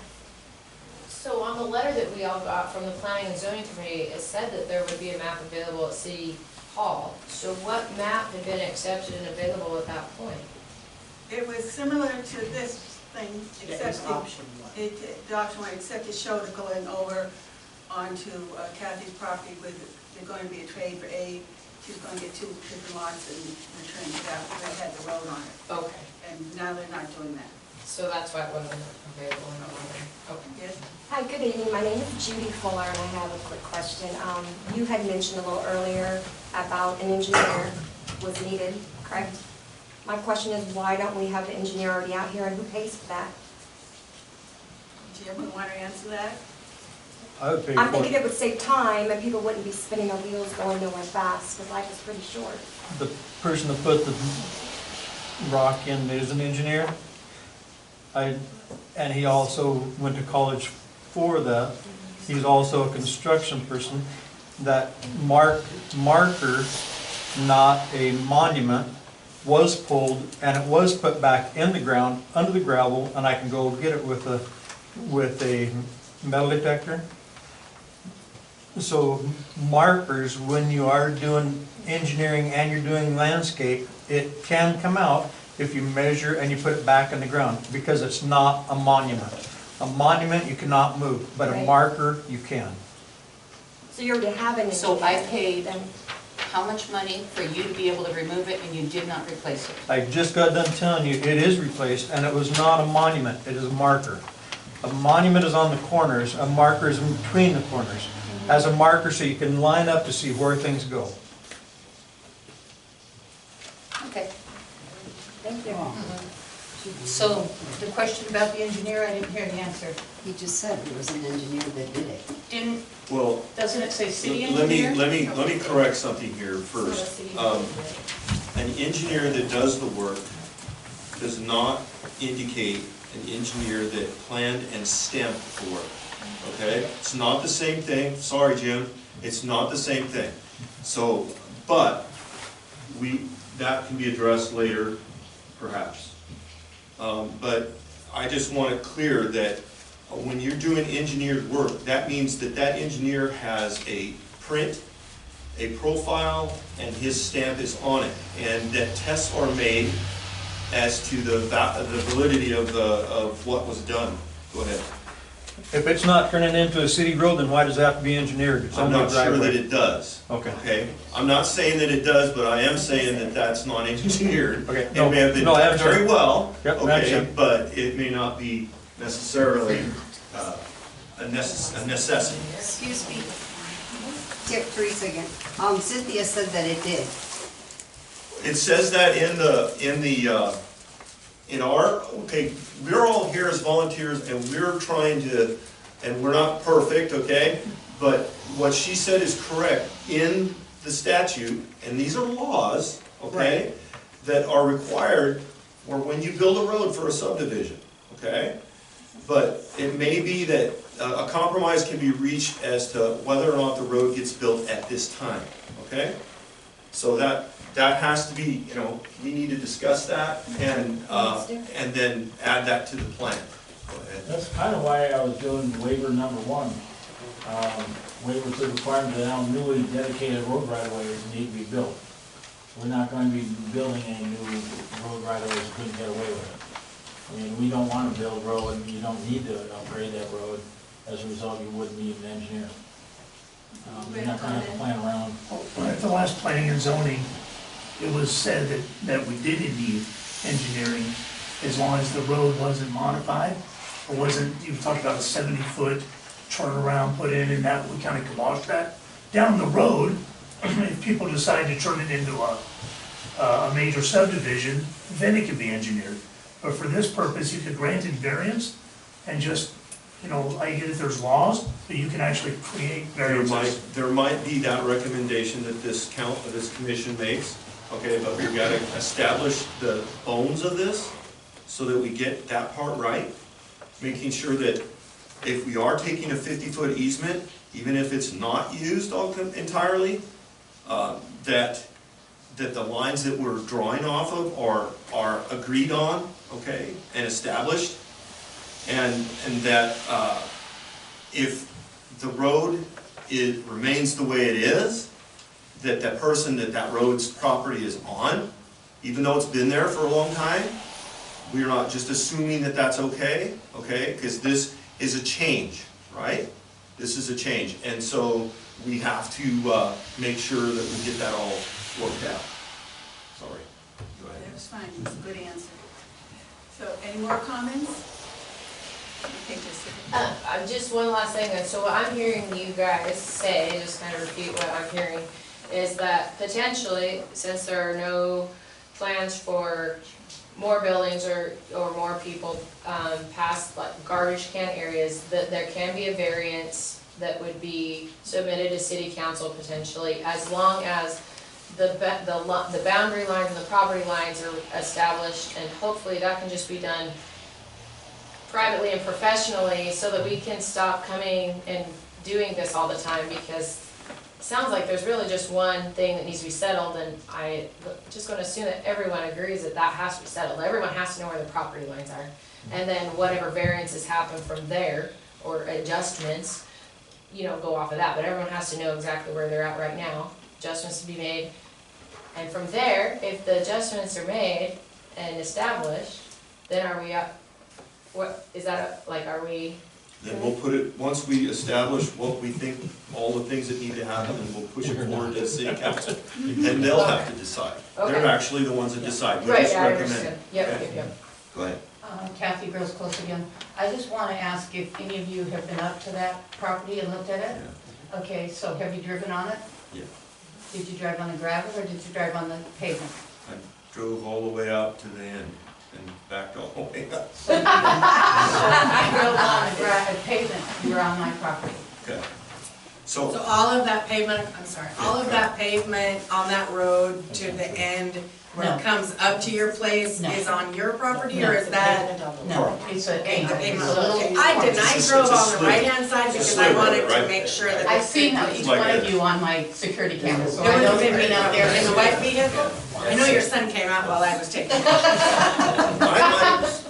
So on the letter that we all got from the planning and zoning committee, it said that there would be a map available at City Hall. So what map had been accepted and available at that point? It was similar to this thing, It was except option one. the option one, except it showed it going over onto Kathy's property with, there's going to be a trade for A. She's going to get 2 different lots and return to that, they had the road on it. Okay, And now they're not doing that. so that's why it wasn't available in the order. Okay. Yes? Hi, good evening. My name is Judy Fuller, and I have a quick question. You had mentioned a little earlier about an engineer was needed, correct? My question is, why don't we have the engineer already out here, and who pays for that? Jim, you want to answer that? I would pay I'm for thinking it. it would save time, and people wouldn't be spinning their wheels going nowhere fast, because life is pretty short. The person that put the rock in is an engineer. And he also went to college for that. He's also a construction person. That marker, not a monument, was pulled and it was put back in the ground, under the gravel, and I can go get it with a metal detector. So markers, when you are doing engineering and you're doing landscape, it can come out if you measure and you put it back in the ground, because it's not a monument. A monument you cannot move, but a Right. marker you can. So you already have an engineer. So I paid then. how much money for you to be able to remove it and you did not replace it? I just got done telling you, it is replaced, and it was not a monument, it is a marker. A monument is on the corners, a marker is in between the corners. As a marker so you can line up to see where things go. Okay. Thank you. So the question about the engineer, I didn't hear the answer. He just said there was an engineer that did it. Didn't, Well, doesn't it say city let me, engineer? let me correct something here first. An engineer that does the work does not indicate an engineer that planned and stamped the work, okay? It's not the same thing, sorry, Jim, it's not the same thing. So, but, that can be addressed later, perhaps. But I just want it clear that when you're doing engineered work, that means that that engineer has a print, a profile, and his stamp is on it. And that tests are made as to the validity of what was done. Go ahead. If it's not turning into a city road, then why does it have to be engineered? It's I'm only a not sure driveway. that it does. Okay. Okay? I'm not saying that it does, but I am saying that that's not engineered. Okay, It no, may have been no, I done understand. very well, Yep, I okay, understand. but it may not be necessarily a necessity. Excuse me. Teresa again. Cynthia said that it did. It says that in our, okay, we're all here as volunteers and we're trying to, and we're not perfect, okay? But what she said is correct. In the statute, and these are laws, okay, that are required for when you build a road for a subdivision, okay? But it may be that a compromise can be reached as to whether or not the road gets built at this time, okay? So that has to be, we need to discuss that and then add that to the plan. Go ahead. That's kind of why I was doing waiver number 1. Waiver to the requirement that now newly dedicated road right-of-ways need to be built. We're not going to be building any new road right-of-ways we couldn't get away with it. I mean, we don't want to build road, and you don't need to upgrade that road. As a result, you wouldn't need an engineer. You're not going to have to plan around. At the last planning and zoning, it was said that we did need engineering as long as the road wasn't modified, or wasn't, you talked about a 70-foot turnaround put in, and that we kind of kibosh that. Down the road, if people decide to turn it into a major subdivision, then it could be engineered. But for this purpose, you could grant it variance and just, you know, I get it, there's laws, but you can actually create variances. There might be that recommendation that this commission makes, okay, but we gotta establish the bones of this so that we get that part right, making sure that if we are taking a 50-foot easement, even if it's not used entirely, that the lines that we're drawing off of are agreed on, okay, and established, and that if the road remains the way it is, that person that road's property is on, even though it's been there for a long time, we're not just assuming that that's okay, because this is a change, right? This is a change, and so we have to make sure that we get that all worked out. Sorry. Go ahead. That was fine, it was a good answer. So, any more comments? Okay, Jessica. Just one last thing, so what I'm hearing you guys say, just kind of repeat what I'm hearing, is that potentially, since there are no plans for more buildings or more people past like garbage can areas, that there can be a variance that would be submitted to city council potentially, as long as the boundary lines and the property lines are established, and hopefully that can just be done privately and professionally so that we can stop coming and doing this all the time, because it sounds like there's really just one thing that needs to be settled, and I just going to assume that everyone agrees that that has to be settled. Everyone has to know where the property lines are, and then whatever variances happen from there or adjustments, you know, go off of that. But everyone has to know exactly where they're at right now. Adjustments to be made, and from there, if the adjustments are made and established, then are we up? What is that? Are we? Then we'll put it, once we establish what we think, all the things that need to happen, and we'll push it forward to the city council. And they'll have to decide. They're Okay. actually the ones that decide. We Right, just yeah, I recommend. understand. Yep, Okay? yep. Go ahead. Kathy Gross Close again. I just want to ask if any of you have been up to that property and looked at it? Yeah. Okay, so have you driven on it? Yeah. Did you drive on the gravel or did you drive on the pavement? I drove all the way out to the end and backed all the way up. So you drove on the pavement, you were on my property. Okay. So So, all of that pavement, I'm sorry, all of that pavement on that road to the end where No. it comes up to your place No. is on your property, No. or is that? No, it's a, Okay, it's the a pavement. little. I didn't, I It's a drove on the sliver. right-hand side It's a because I sliver, wanted right? to make sure that. I've this seen could- each like one of this. you on my security camera, so There I was know a you've pavement been out there. in the white vehicle? I know your son came out while I was taking.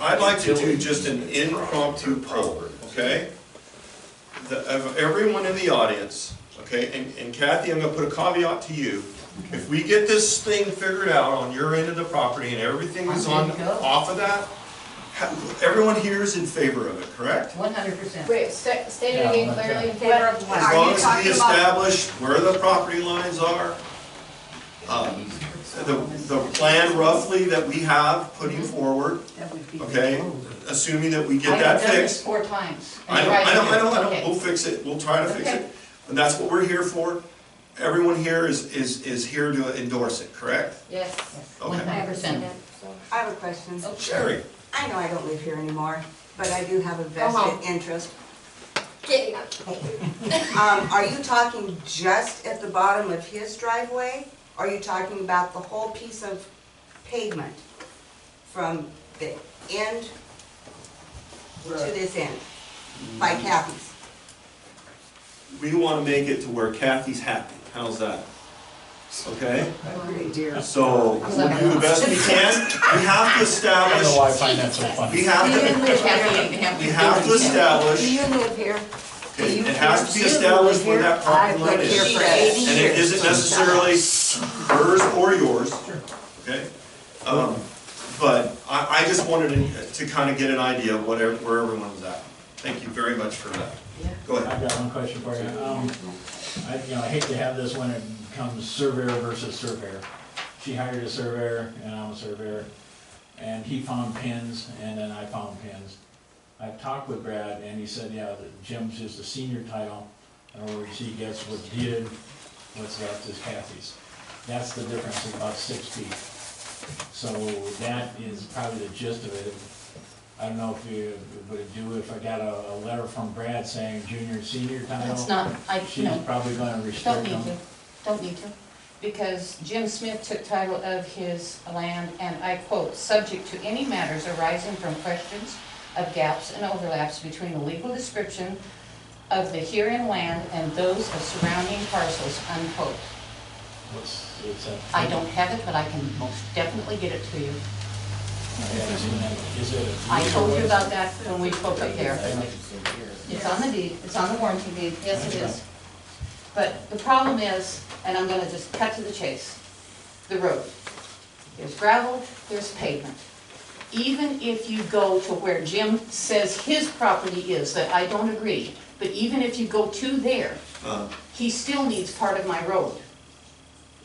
I'd like to do just an impromptu poll, okay? Of everyone in the audience, okay, and Kathy, I'm gonna put a caveat to you. If we get this thing figured out on your end of the property and everything is I'm good to go. off of that, everyone here is in favor of it, correct? 100%. Wait, state it again clearly. In favor of what? As Are long you as we talking about? establish where the property lines are, the plan roughly that we have putting forward, That would be okay, assuming that we get I've that done this fixed. 4 times. I know, Okay. we'll fix it, we'll try to fix Okay. it, and that's what we're here for. Everyone here is here to endorse it, correct? Yes. Okay. 100%. I have a question. Sherry, I know I don't live here anymore, but I do have a home. vested interest. Kidding. Are you talking just at the bottom of his driveway? Or are you talking about the whole piece of pavement from the end to this end, by Kathy's? we wanna make it to where Kathy's happy, how's that? Okay, Great dear. so we'll do the best we can, we have to I establish, don't know why I find that so funny. we have to establish, Do you live here? okay, it has to be established where that property line I've lived here is. for 80 years. And it isn't necessarily hers or yours, okay? But I just wanted to kind of get an idea of where everyone was at. Thank you very much for that. Go ahead. I've got one question for you. I hate to have this when it becomes surveyor versus surveyor. She hired a surveyor, and I'm a surveyor, and he found pins, and then I found pins. I've talked with Brad, and he said, yeah, that Jim's is the senior title, in other words, he gets what's deeded, what's left is Kathy's. That's the difference, about 6 feet. So that is probably the gist of it. I don't know if you would do if I got a letter from Brad saying junior, senior title. It's not, She's no, probably gonna don't restrict need them. to, don't need to. Because Jim Smith took title of his land, and I quote, "subject to any matters arising from questions of gaps and overlaps between the legal description of the herein land and those of surrounding parcels," unquote. What's that? I don't have it, but I can most definitely get it to you. I haven't seen that. Is it a deed I or told what you is about it? that when we spoke up there. It's on the deed, it's on the warranty deed, yes it is. But the problem is, and I'm gonna just cut to the chase, the road. There's gravel, there's pavement. Even if you go to where Jim says his property is, that I don't agree, but even if you go to there, he still needs part of my road.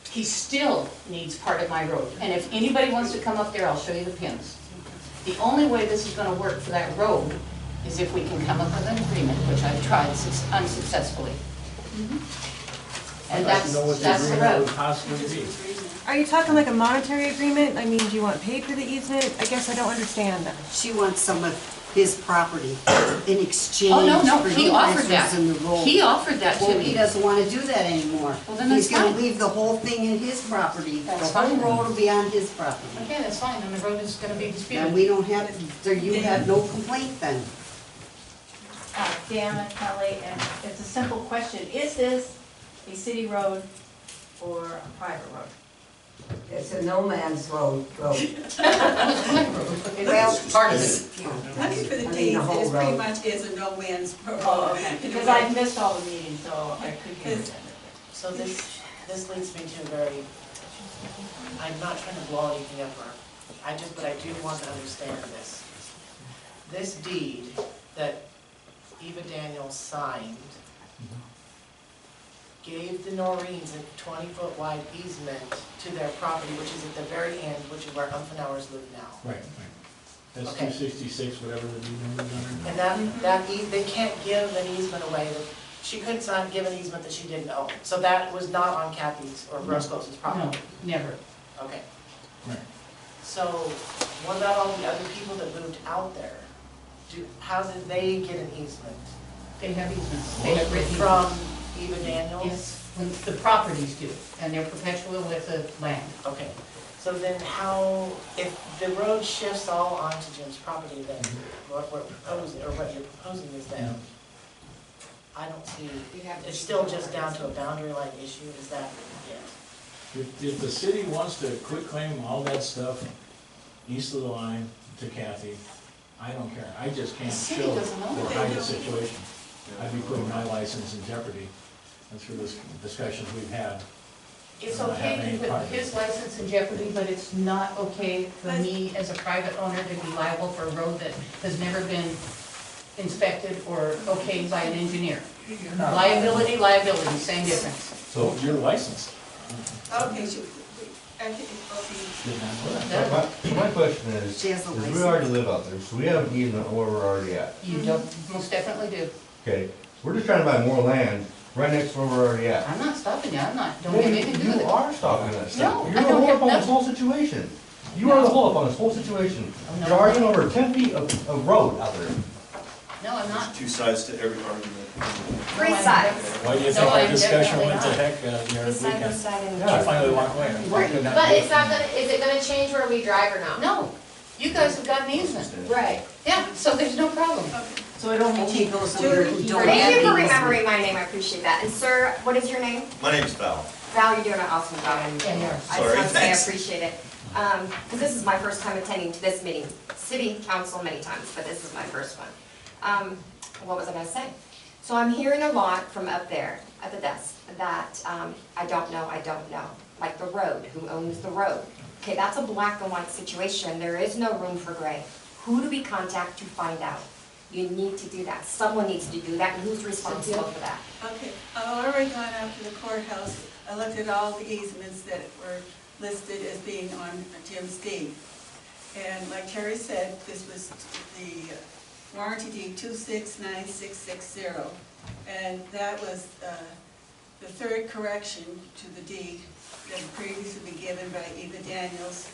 He still needs part of my road. And if anybody wants to come up there, I'll show you the pins. The only way this is gonna work for that road is if we can come up with an agreement, which I've tried unsuccessfully. And I'd like to know what the that's the agreement road. would possibly be. Are you talking like a monetary agreement? I mean, do you want paid for the easement? I guess I don't understand that. She wants some of his property in exchange Oh, no, for he offered that. using the road. He offered that to Well, he me. doesn't wanna do that anymore. Well, then He's that's gonna fine. leave the whole thing in his property. The That's whole fine. road will be on his property. Okay, that's fine, and the road is gonna be And disputed. we don't have, so you have no complaint then? Dan and Kelly, and it's a simple question. Is this a city road or a private road? It's a no man's road. Well, Part of it. That's for the I mean, deed, the whole it pretty road. much is a no man's road. Oh, okay, because I missed all the meetings, so I couldn't hear it. So this leads me to a very, I'm not trying to blow anything up, but I do want to understand this. This deed that Eva Daniels signed gave the Norreens a 20-foot wide easement to their property, which is at the very end, which is where Umfenauers live now. Right. That's Okay. 266, whatever the deed number is under. And they can't give an easement away, she couldn't give an easement that she didn't own. So that was not on Kathy's or Roscoe's No, property. never. Okay. Right. So what about all the other people that moved out there? How did they get an easement? They have easements. They have written From Eva Daniels? Yes, when the properties do, and they're perpetual with the land. Okay, so then if the road shifts all onto Jim's property, then what we're proposing, or what you're proposing is then, I don't see, it's still just down to a boundary line issue, is that it? If the city wants to quit claim all that stuff east of the line to Kathy, I don't care. I just can't The city show doesn't know or that. hide the situation. I'd be putting my license in jeopardy. That's through the discussions we've had. It's I don't have okay any to part put of it. his license in jeopardy, but it's not okay for me as a private owner to be liable for a road that has never been inspected or okayed by an engineer. Liability, same difference. So you're licensed. Okay, I think, okay. My question is, She has a we license. already live out there, so we have an easement where we're already at. You don't, most definitely do. Okay, we're just trying to buy more land right next to where we're already at. I'm not stopping you, don't have anything to do with You it. are stopping us. No, You're I the don't hold have up on this nothing. whole situation. You are the hold up on this whole situation. no. You're arguing over 10 feet of road out there. No, I'm not. There's two sides to every argument. Three sides. Why do you No, think our I'm discussion definitely went to not. heck the other This side, weekend? this side, and I finally walked away. But it's not gonna, is it gonna change where we drive or not? No, you guys have got an easement. Right. Yeah, so there's no problem. So it only takes those who don't have Thank you for the remembering my name, I appreciate that. And sir, what is your name? My name's Val. Val, you're doing an awesome job. Yeah, you are. I just Sorry, want to say I thanks. appreciate it. Because this is my first time attending to this meeting. City council many times, but this is my first one. What was I gonna say? So I'm hearing a lot from up there at the desk that I don't know. Like the road, who owns the road? Okay, that's a black and white situation. There is no room for gray. Who do we contact to find out? You need to do that. Someone needs to do that, and who's responsible for that? Okay, I've already gone out to the courthouse, I looked at all the easements that were listed as being on Jim's deed. And like Terry said, this was the warranty deed 269660. And that was the third correction to the deed that had previously been given by Eva Daniels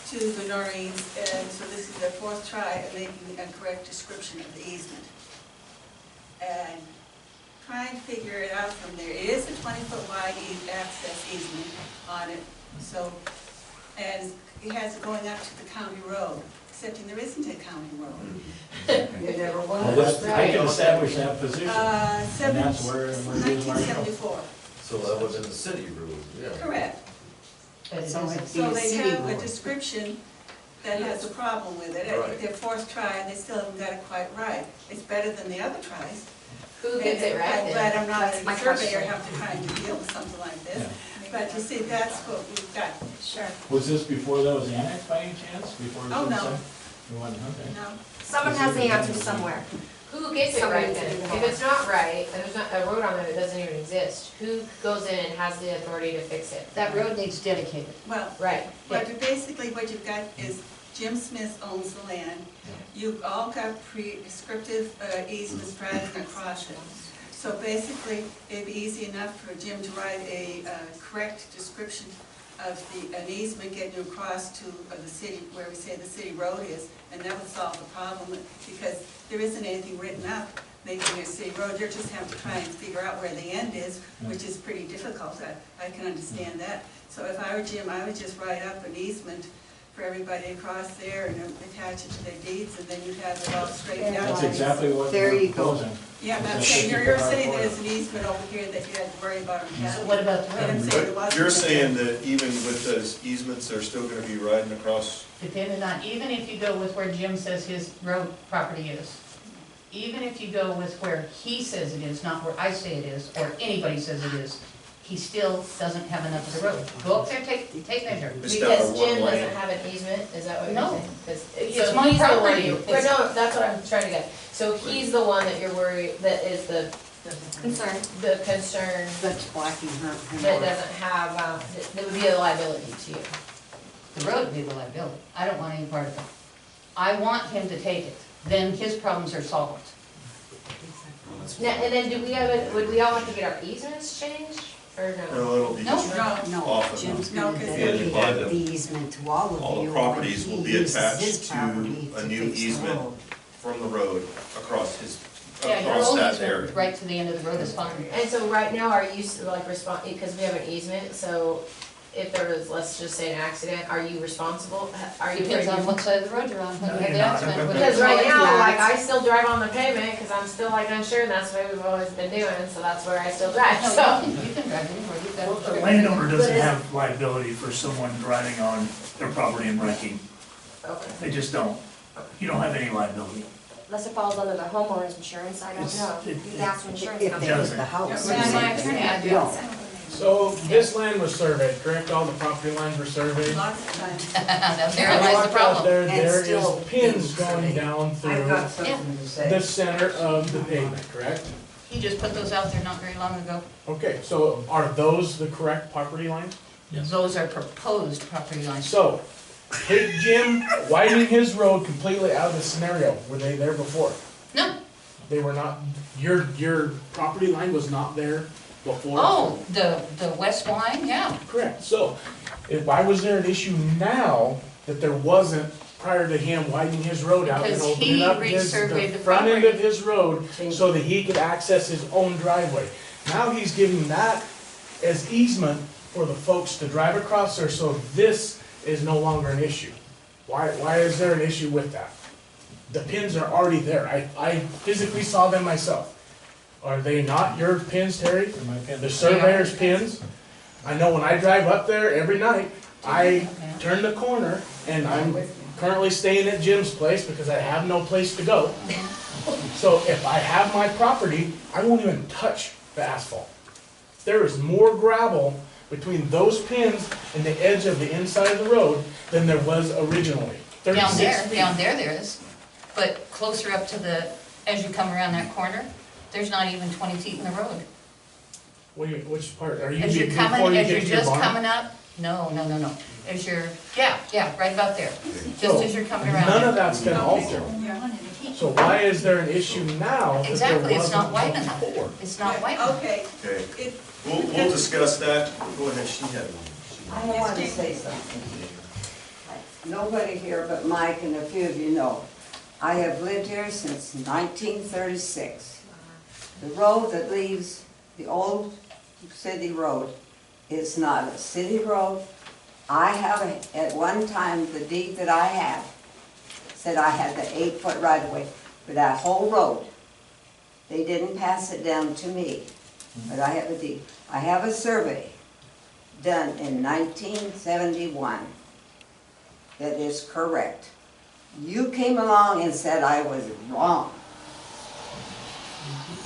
to the Noreen's, and so this is their fourth try at making a correct description of the easement. And trying to figure it out from there. It is a 20-foot wide access easement on it, so, and it has it going up to the county road, except there isn't a county road. It never Well, was. I can establish that position, and that's where it is, where it comes. 1974, So that was in the city rules, yeah. correct. But it So isn't. it'd be So a they city have a road. description that has a problem with it. Right. Their fourth try, and they still haven't got it quite right. It's better than the other tries. Who gets it right I'm glad then? I'm not That's a my surveyor, question. have to try and deal with something like this. Yeah. But you see, that's what we've got. Sure. Was this before that was annexed by any chance? Before it was Oh, no. inside? It wasn't, okay. No, Someone has the answer somewhere. Who gets it Somebody right needs to then? do the If homework. it's not right, and there's not a road on there that doesn't even exist, who goes in and has the authority to fix it? That road needs dedicated. well, Right. basically what you've got is Jim Smith owns the land. You've all got prescriptive easements driving across it. So basically, it'd be easy enough for Jim to write a correct description of an easement getting across to the city, where we say the city road is, and that would solve the problem, because there isn't anything written up making a city road. You just have to try and figure out where the end is, which is pretty difficult. I can understand that. So if I were Jim, I would just write up an easement for everybody across there and attach it to their deeds, and then you have it all straightened out. That's exactly what There we're you go. proposing. Yeah, but I'm That's saying, just you're a saying corner. there's an easement over here that you had to worry about on So County. what about the And I'm road? saying there But wasn't. you're saying that even with those easements, they're still gonna be riding across? Depending on, even if you go with where Jim says his road property is, even if you go with where he says it is, not where I say it is, or anybody says it is, he still doesn't have enough of the road. Go up there, take measure. It's down Because one Jim lane. doesn't have an easement, is that what you're No. saying? 'Cause It's so my he's the one property. you- It's- no, that's what I'm trying to get. So he's the one that you're worried, that is the Concern. concern That's blocking her. that doesn't have, that would be a liability to you. The road would be the liability. I don't want any part of it. I want him to take it. Then his problems are solved. Now, and then do we have, would we all have to get our easements changed, or no? No, it'll be No. just No, No, off of Jim's No, gonna 'cause dedicate Yeah, you buy the easement to all of you. all the when properties he will be uses attached his to property a to new fix the easement. road. from the road across his, Yeah, your across old that easement, area. right to the end of the road is fine. And so right now, are you like because we have an easement, so if there was, let's just say an accident, are you responsible? Are you? Depends on what side of the road you're on, when you have the You're not. accident. whether Because it's right always now, not. like, I still drive on the pavement, cause I'm still like unsure, and that's the way we've always been doing, so that's where I still drive, No, so. you can drive anywhere, you've got. The landowner doesn't have liability for someone driving on their property and wrecking. Okay. They just don't. You don't have any liability. Unless it falls under the homeowner's insurance, I don't It's- know. it- You ask the insurance If they company. hit doesn't. the house. Yeah, my attorney, I do. No. So this land was surveyed, correct? All the property lines were surveyed? lots of times. Therein I lies the walked out problem. there, And there is still pins being going surveyed. down I've through got something to say. the center of the pavement, correct? He just put those out there not very long ago. Okay, so are those the correct property lines? Those are proposed property lines. So, take Jim widening his road completely out of the scenario. Were they there before? No. They were not, your property line was not there before? Oh, the west line, yeah. Correct, so if why was there an issue now that there wasn't prior to him widening his road out and Because opening he up his, resurveyed the the front end of property. his road so that he could access his own driveway? Now he's giving that as easement for the folks to drive across there, so this is no longer an issue. Why is there an issue with that? The pins are already there, I physically saw them myself. Are they not your pins, Terry? The surveyor's pins? I know when I drive up there every night, I turn the corner and I'm currently staying at Jim's place because I have no place to go. So if I have my property, I won't even touch the asphalt. There is more gravel between those pins and the edge of the inside of the road than there was originally. 36 feet. Down there is, but closer up to the, as you come around that corner, there's not even 20 feet in the road. Which part? Are you As you're before coming, you as get you're to your just barn? coming up, no, as you're, yeah, right about there, just as you're coming around. None of that's been altered. So why is there an issue now that there Exactly, it's not wasn't wide enough. before? It's not wide enough. Okay, Okay, if, we'll discuss that. Go ahead, she had one. I wanted to say something. Nobody here but Mike and a few of you know. I have lived here since 1936. The road that leaves the old city road is not a city road. I have, at one time, the deed that I had said I had the 8-foot right-of-way for that whole road. They didn't pass it down to me, but I have a deed. I have a survey done in 1971 that is correct. You came along and said I was wrong.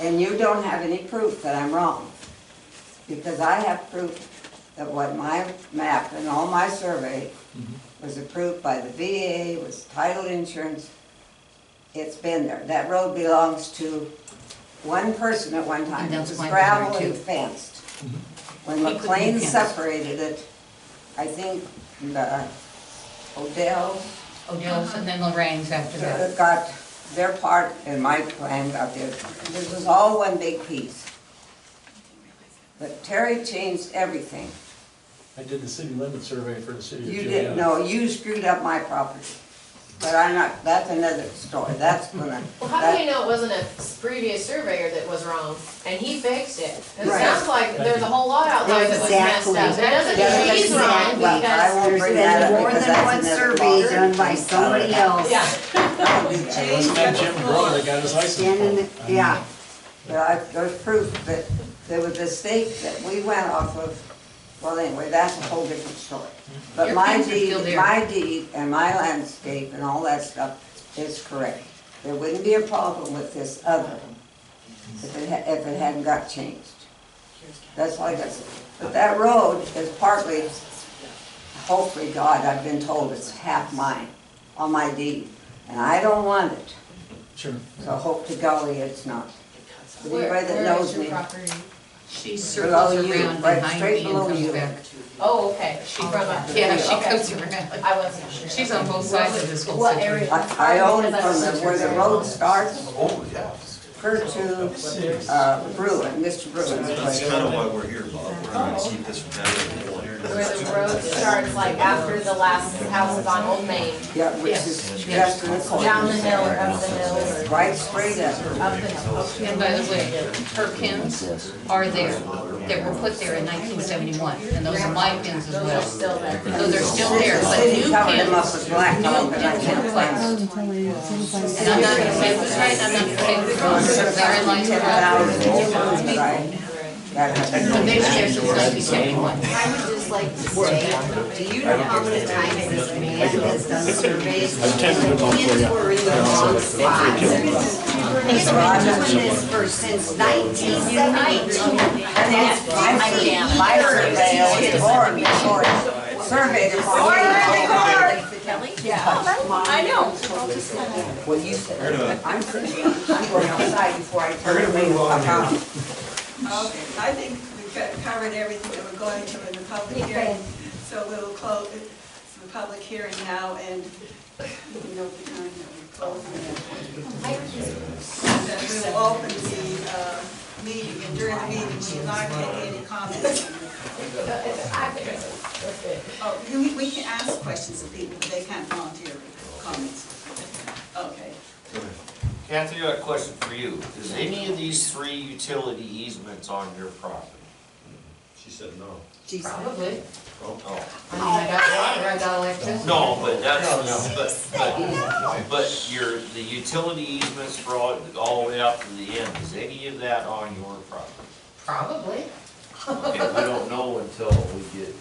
And you don't have any proof that I'm wrong. Because I have proof that what my map and all my survey was approved by the VA, was title insurance. It's been there. That road belongs to one person at one time. And It that's was my gravel memory, and too. fenced. When He put McLean new fence. separated it, I think the Odell's Odell's and then Lorraine's after that. got their part and my plan got theirs. This was all one big piece. But Terry changed everything. I did the city limit survey for the city of You Julietta. didn't, no, you screwed up my property. But I'm not, that's another story, that's gonna. Well, how do you know it wasn't a previous surveyor that was wrong, and he fixed it? 'Cause it Right. sounds like there's a whole lot out there that was messed up. It doesn't mean he's wrong, Exactly. I because, won't There's bring that been up more because than that's one another survey lawsuit. done by somebody else. yeah. It wasn't that Jim Grow that got his license Standing, pulled. yeah. But there's proof that there was a stake that we went off of, well, anyway, that's a whole different story. But Your my pins are still deed, there. my deed and my landscape and all that stuff is correct. There wouldn't be a problem with this other one if it hadn't got changed. That's like I said. But that road is partly, hopefully, God, I've been told it's half mine on my deed. And I don't want it, Sure. so hope to golly it's not. But Where, anybody that where knows is your me, property? She below circles you, around right behind straight me and below comes you. back. Oh, okay, she from up. Yeah, she okay. comes around. I wasn't sure. She's on both sides of this whole What situation. area? I own from where the road starts, Oh, yeah. her to Bruin, Mr. Bruin's That's place. kind of why we're here, Bob. We're trying to keep this from happening. Where the road starts, like after the last house is on Old Main, Yeah, which is just in the down the corner. hill or up the hill Right straight up. or up the hill. Okay. And by the way, her pins are there, that were put there in 1971, and those are my pins as Those are well. still there. Those are still there, The but city new covered them up pins, with blacktop, and I new pins can't were find placed. And I'm not gonna say who's right, I'm not gonna say who's wrong, because they're in line to $10,000, But they've been there since 1971. I would just like to say, do you know how many times this man has done surveys? Kids were in the wrong spot. He's been doing this for since 1972. And that's My survey was born before surveyed it. I know. Well, you said, I'm going outside before I turn the main lock on. Okay, I think we've covered everything that we're going to in the public hearing, so we'll close the public hearing now, and you know the time that we're closing it. Then we will open the meeting, and during the meeting, we will not take any comments. Oh, we can ask questions of people, but they can't volunteer comments. Okay. Kathy, I got a question for you. Is any of these 3 utility easements on your property? She said no. Probably. Oh. I mean, I got water, I got electricity. No, but but the utility easements for all the way up to the end, is any of that on your property? Probably. Okay, we don't know until we get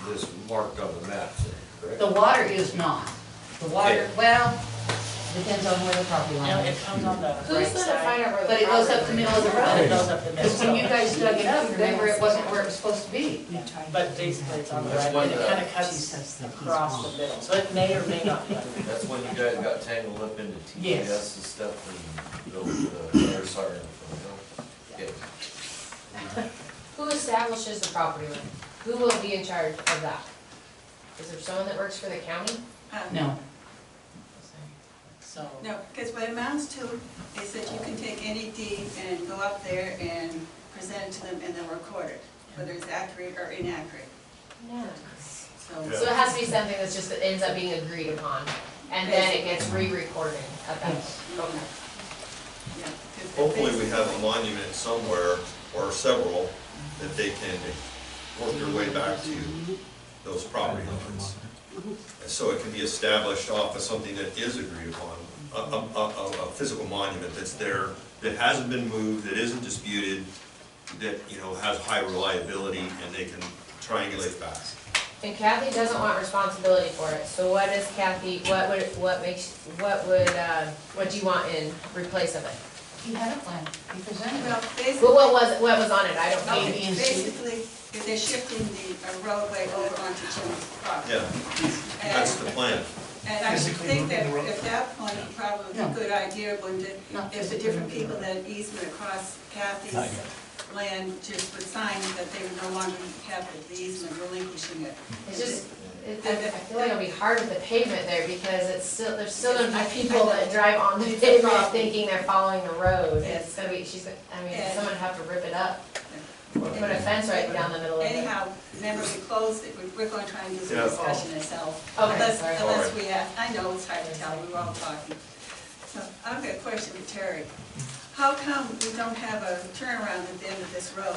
this marked on the map, correct? The water is not. The water, well, depends on where the property line is. It comes on the Who's right gonna side. find out where the But it goes up the property middle of the It road. goes up the middle. Because when you guys dug it up, remember, it wasn't where it was supposed to be. But basically it's on the That's right, when and it the- kind of cuts across the middle, so it may or may not be. That's when you guys got tangled up into TPS and stuff and those, air siren from, okay. Who establishes the property line? Who will be in charge of that? Is there someone that works for the county? No. So. No, because what it amounts to is that you can take any deed and go up there and present it to them and they'll record it, whether it's accurate or inaccurate. Yeah. So So it has to be something that's just, that ends up being agreed upon, and then it gets re-recorded at that point. Okay. Yeah, 'cause Hopefully we have a monument somewhere, or several, that they can work their way back to those property lines. And so it can be established off of something that is agreed upon, a physical monument that's there, that hasn't been moved, that isn't disputed, that, you know, has high reliability, and they can triangulate back. And Kathy doesn't want responsibility for it, so what is Kathy, what do you want in replace of it? You had a plan, you presented it. Well, basically. Well, what was on it, I don't know. Okay, basically, if they're shifting the roadway over onto Jim's property. Yeah, that's the plan. And I think that at that point, it probably would be a good idea, wouldn't it, if the different people that easement across Kathy's land just would sign that they would no longer have the easement, relinquishing it. It's just, I feel like it'll be hard with the pavement there, because it's still, there's still gonna be people that drive on the pavement thinking they're following the road. It's gonna be, someone would have to rip it up, or put a fence right down the middle of it. Anyhow, remember, we closed it, we're going to try and do some discussion ourselves. Okay, sorry. Unless we have, I know it's hard to tell, we were all talking. So, I've got a question for Terry. How come we don't have a turnaround at the end of this road?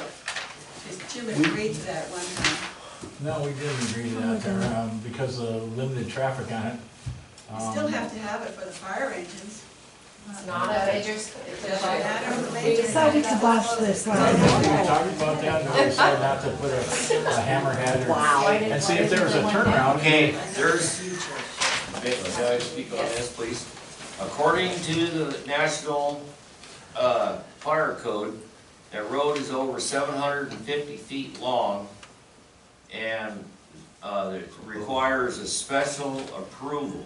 Because Jim had agreed to that at one time. No, we didn't agree to that, because of limited traffic on it. You still have to have it for the fire engines. It's not a major, it's We decided to bosh this We talked about that, and we decided not to put a hammerhead or, and see if there was a turnaround. Okay, there's, may I speak on this, please? According to the National Fire Code, that road is over 750 feet long, and it requires a special approval.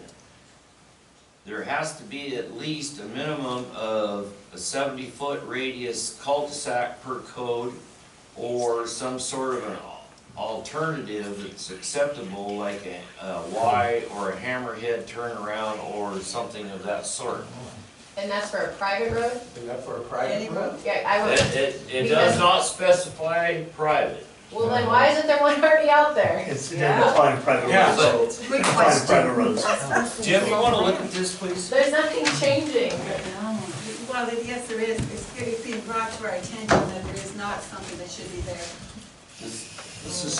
There has to be at least a minimum of a 70-foot radius cul-de-sac per code, or some sort of an alternative that's acceptable, like a Y or a hammerhead turnaround or something of that sort. And that's for a private road? Is that for a private road? Yeah, I would. It does not specify private. Well, then why isn't there one already out there? It's, they're defining private Yeah, roads. but- They're defining private roads. Jim, you wanna look at this, please? There's nothing changing. Well, yes, there is. It's being brought to our attention that there is not something that should be there. This is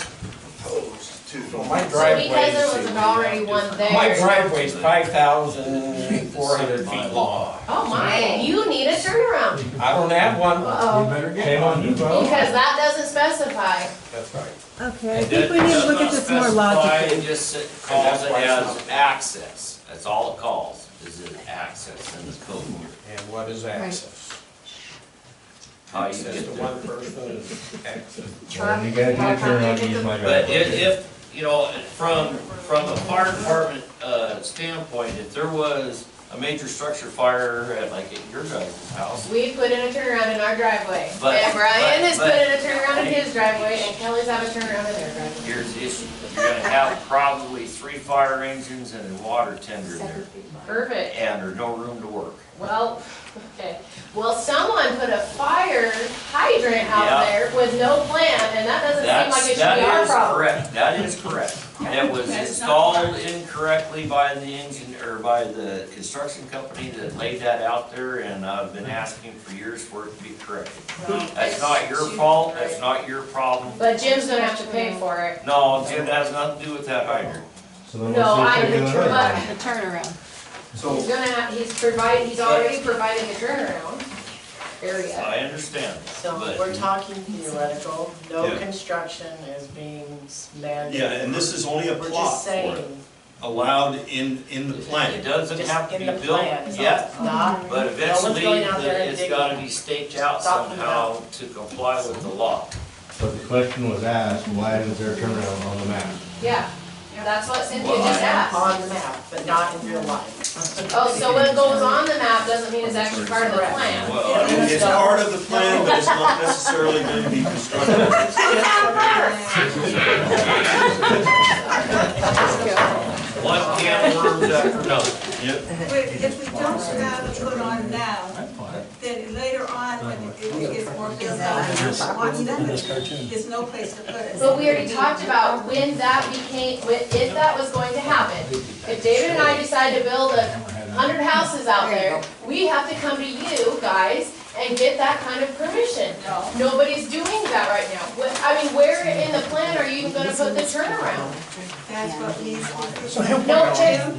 proposed to. So my So because there was already one there. My driveway's 5,400 feet long. Oh my, you need a turnaround. I don't have one. Uh-oh. You better get one. Because that doesn't specify. That's right. Okay, I think we need to look at this more logically. It just calls it as access, that's all it calls, is it access in the code. And what is access? How you Access get to there. one person is access. Well, you gotta do a turnaround to use my But driveway. if, you know, from a fire department standpoint, if there was a major structure fire at like at your guys' house, We put in a turnaround in our driveway. But- And Brian has but- put in a turnaround in his driveway, and Kelly's have a turnaround in their driveway. here's the issue. You're gonna have probably 3 fire engines and a water tender there, Perfect. and there's no room to work. Well, okay. Well, someone put a fire hydrant Yeah. out there with no plan, and that doesn't seem like it should be our That is problem. correct, that is correct. It was installed incorrectly by the engine, or by the construction company that laid that out there, and I've been asking for years for it to be corrected. That's not your fault, that's not your problem. But Jim's gonna have to pay for it. No, Jim, that has nothing to do with that hydrant. So then No, what's I the would, particular road? but The turnaround. he's gonna have, he's already providing a turnaround area. I understand, So but we're talking theoretical, no Yeah. construction is being mandated. Yeah, and this is only a We're plot just for it, saying, allowed in the it plan. doesn't just have to in be the built plan, so yet. it's not, But no one's eventually, going out there and it's digging. gotta be staked out Stop them somehow to comply with the law. But the question was asked, why isn't there a turnaround on the map? Yeah, that's what Cynthia Well, just asked. On the map, but not in real life. Oh, so when it goes on the map doesn't mean it's actually part of the plan. Well, It's part of the plan, but it's not necessarily going to be constructed. One can of worms after another. If we don't have it put on now, then later on, when it gets more built out, there's no place to put it. But we already talked about when that became, if that was going to happen. If David and I decide to build 100 houses out there, we have to come to you guys and get that kind of permission. Nobody's doing that right now. I mean, where in the plan are you even gonna put the turnaround? That's what needs to be. No, Jim,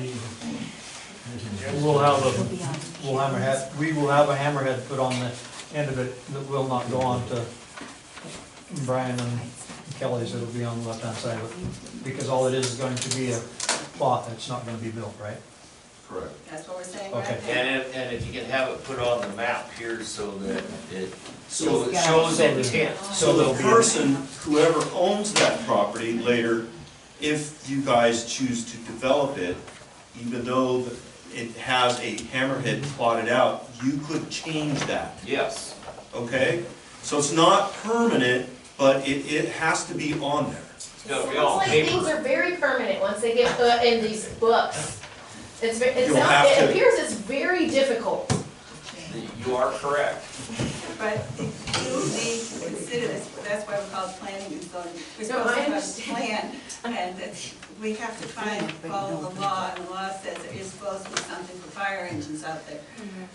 We will have a hammerhead put on the end of it that will not go on to Brian and Kelly's, it'll be on the left-hand side of it. Because all it is going to be a plot that's not gonna be built, right? Correct. That's what we're saying Okay. right now. And if you can have it put on the map here so that it So shows intent. So the person, whoever owns that property later, if you guys choose to develop it, even though it has a hammerhead plotted out, you could change that, Yes. okay? So it's not permanent, but it has to be on there. It's gotta be sounds all like things paper. are very permanent once they get put in these books. You'll have It to- appears it's very difficult. You are correct. But you need to consider this, that's why we call it planning and zoning. We're No, supposed I to have a understand. plan, and we have to follow the law, and the law says there is supposed to be something for fire engines out there.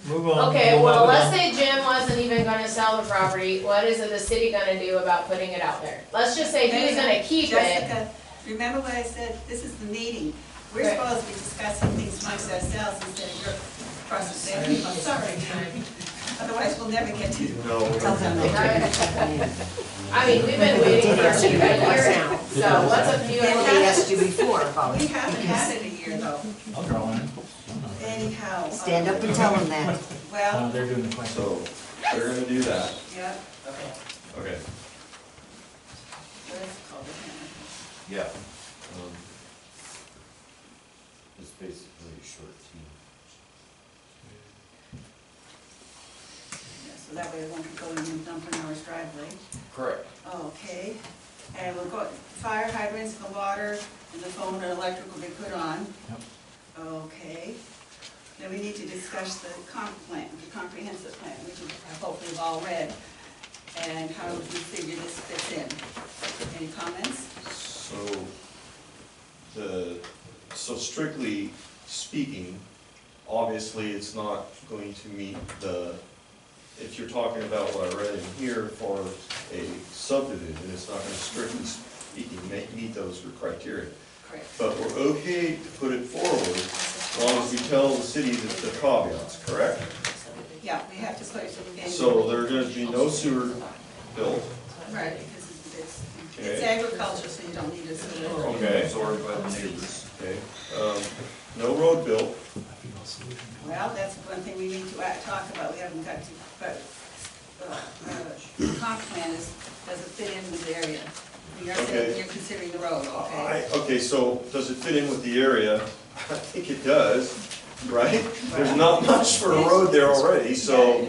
Move on. Okay, move well, on. let's say Jim wasn't even gonna sell the property, what is the city gonna do about putting it out there? Let's just say he's gonna keep it. Jessica, remember what I said, this is the meeting. We're Right. supposed to be discussing things amongst ourselves instead of your cross-examining. I'm sorry. Otherwise, we'll never get to. No. Tell them they I mean, we've been waiting for a year now, so what's a few? And they asked you before about We it. haven't had it a year though, I'll draw in. anyhow. Stand up and tell them that. Well, They're doing the plan. So, they're gonna do that, yeah, okay. let's call it. Yeah. It's basically a short team. Yeah, so that way it won't be going in dump in our driveway. Correct. Okay, and we'll go, fire hydrants, the water, and the phone and electric will be put on. Yep. Okay, then we need to discuss the comp plan, the comprehensive plan, which you hopefully have all read, and how you figure this fits in. Any comments? So strictly speaking, obviously, it's not going to meet if you're talking about what I read in here for a subdivision, it's not gonna strictly speaking meet those criteria. Correct. But we're okay to put it forward, as long as we tell the city the caveats, correct? Yeah, we have to put it in. So there's gonna be no sewer built, Right, because it's okay? agriculture, so you don't need a sewer. Okay. Absorbed by the neighbors. Okay, no road built, Well, that's one thing we need to talk about, we haven't got to, but, the comp plan does it fit in with the area? You're saying Okay. you're considering the road, okay? Okay, so does it fit in with the area? I think it does, right? There's not much for a road there already, so,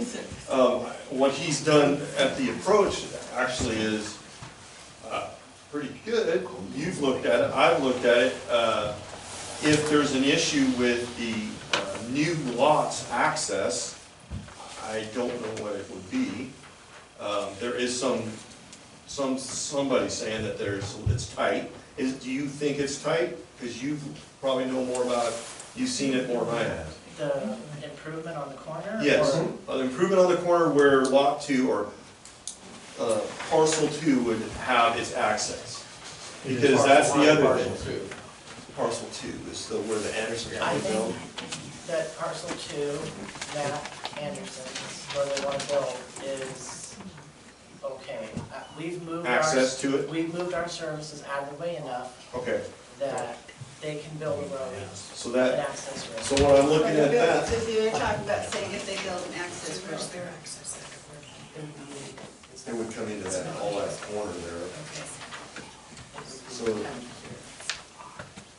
what he's done at the approach actually is, pretty good. You've looked at it, I've looked at it. If there's an issue with the new lots access, I don't know what it would be. There is somebody saying that it's tight. Do you think it's tight? Because you probably know more about it, you've seen it more than I have. The improvement on the corner? Yes, or- an improvement on the corner where lot 2 or parcel 2 would have its access. Because that's the other thing. Parcel 2 is where the Anderson I County built. think that parcel 2, Matt Anderson's, where they want to build, is okay. We've moved our. Access to it? We've moved our services out of the way enough Okay, that they can build a road, so an that, access road. so when I'm looking at that, So you're talking about saying if they build an access road. it would come into that, all that corner there.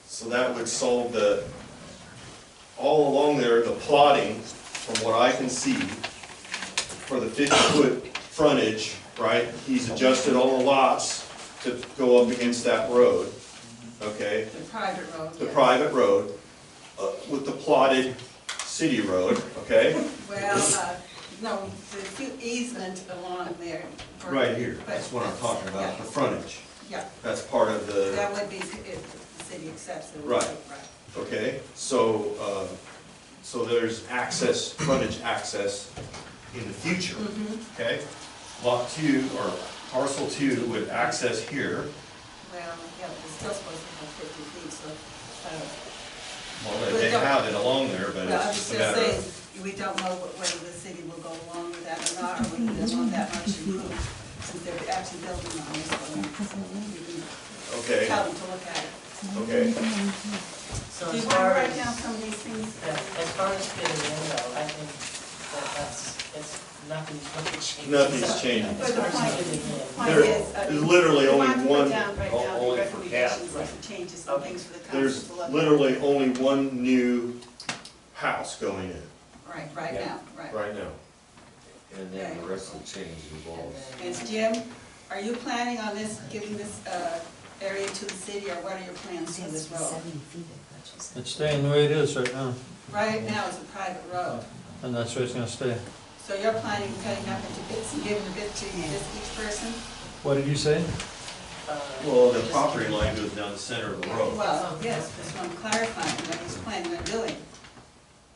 So that would solve all along there, the plotting, from what I can see, for the 50-foot frontage, right? He's adjusted all the lots to go up against that road. okay? The private road, The yes. private road, with the plotted city road, okay? Well, no, the easement along there. Right here, But that's what I'm talking about, yeah. the frontage. Yeah, That's part of the, that would be if the city accepts it. Right. okay? So, so there's access, frontage access in the future, okay? Lot 2, or parcel 2 would access here. Well, yeah, but it's still supposed to have 50 feet, so, Well, they have it along there, but well, I was it's just just a matter saying, of, we don't know whether the city will go along with that or not, or whether they want that much improved, since they're actually building on this, so we can okay, tell them to look at it. okay. So Do you as want to far write as, down some of these things? as far as fitting in though, I think it's, nothing's really changed. Nothing's changing. As far as fitting in. There is literally only Write one, down the only for recommendations and some changes and things for the council there's to look at. literally only one new house going in, Right now, right. right now. And then the rest of the change involves. And Jim, are you planning on this, giving this area to the city, or what are your plans for this road? It's staying the way it is right now, Right now, it's a private road, and that's where it's gonna stay. so you're planning on cutting up into bits and giving a bit to each person? What did you say? Well, the property line goes down the center of the road. Well, yes, that's what I'm clarifying, what he's planning on doing.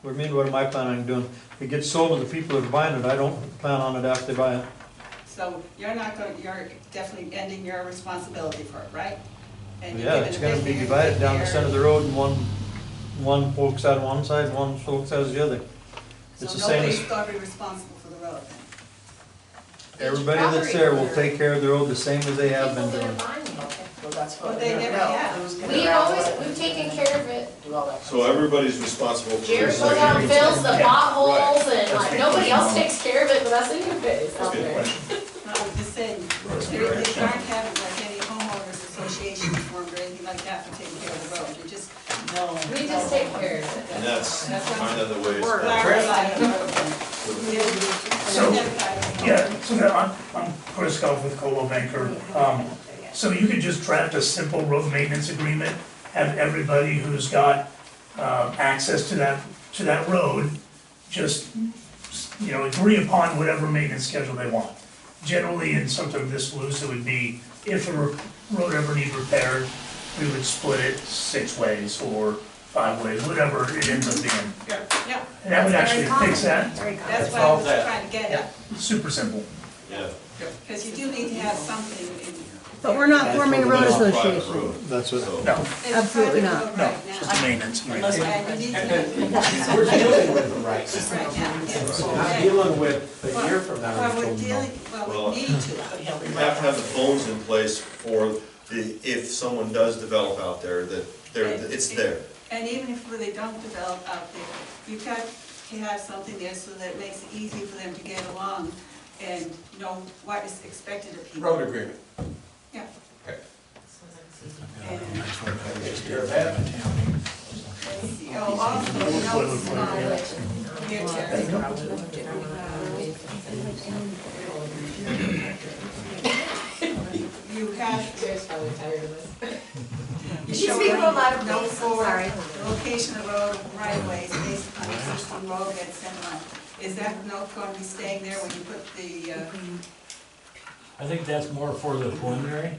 What do you mean, what am I planning on doing? If it gets sold to the people that are buying it, I don't plan on it after they buy it. So you're not going, you're definitely ending your responsibility for it, right? And you're Yeah, giving it's a gonna bit be here, divided bit down the there. center of the road, and one folks out of one side, one folks out of the other. It's the So same nobody's as, going to be responsible for the road then? everybody that's there will take care of the road the same as they have been doing. Well, that's Well, what. they never have. We've taken care of it. Do all that. So everybody's responsible for Jared this. goes out and fills the potholes and That's like, the nobody else question. takes care of it, but that's in your face out there. No, I was just saying, they aren't having like any homeowners association formed or anything like that for taking care of the road, they just. We just take care of it. And that's kind of the way it's done. So, yeah, so now I'm Chris Goff with Coldwell Banker. So you could just draft a simple road maintenance agreement, have everybody who's got, access to that road, just, agree upon whatever maintenance schedule they want. Generally, in something this loose, it would be, if a road ever needs repaired, we would split it 6 ways or 5 ways, whatever it ends up being. Yeah, And that would actually fix that. that's what I was trying to get at, Super simple. Yeah. because you do need to have something in. But we're not forming a road It's a private association. road, That's what, so- No, It's a Absolutely private not. road no, right now. just a maintenance agreement. And you need to. We're dealing with them right now. Right now, yes. Not dealing with a year from now. Well, we're until dealing, well, we need to. You have to have the phones in place for if someone does develop out there, that it's there. And even if they don't develop out there, you've got to have something there so that it makes it easy for them to get along and know what is expected of people. Road agreement. Yeah. Okay. And Takes care of that. let's see, oh, also, notes on here, Terry. You have. Jared's probably tired of this. You She's show speaking a lot of note things, for sorry. the location of road right of ways based on existing road bed center line. Is that note going to be staying there when you put the, I think that's more for the preliminary,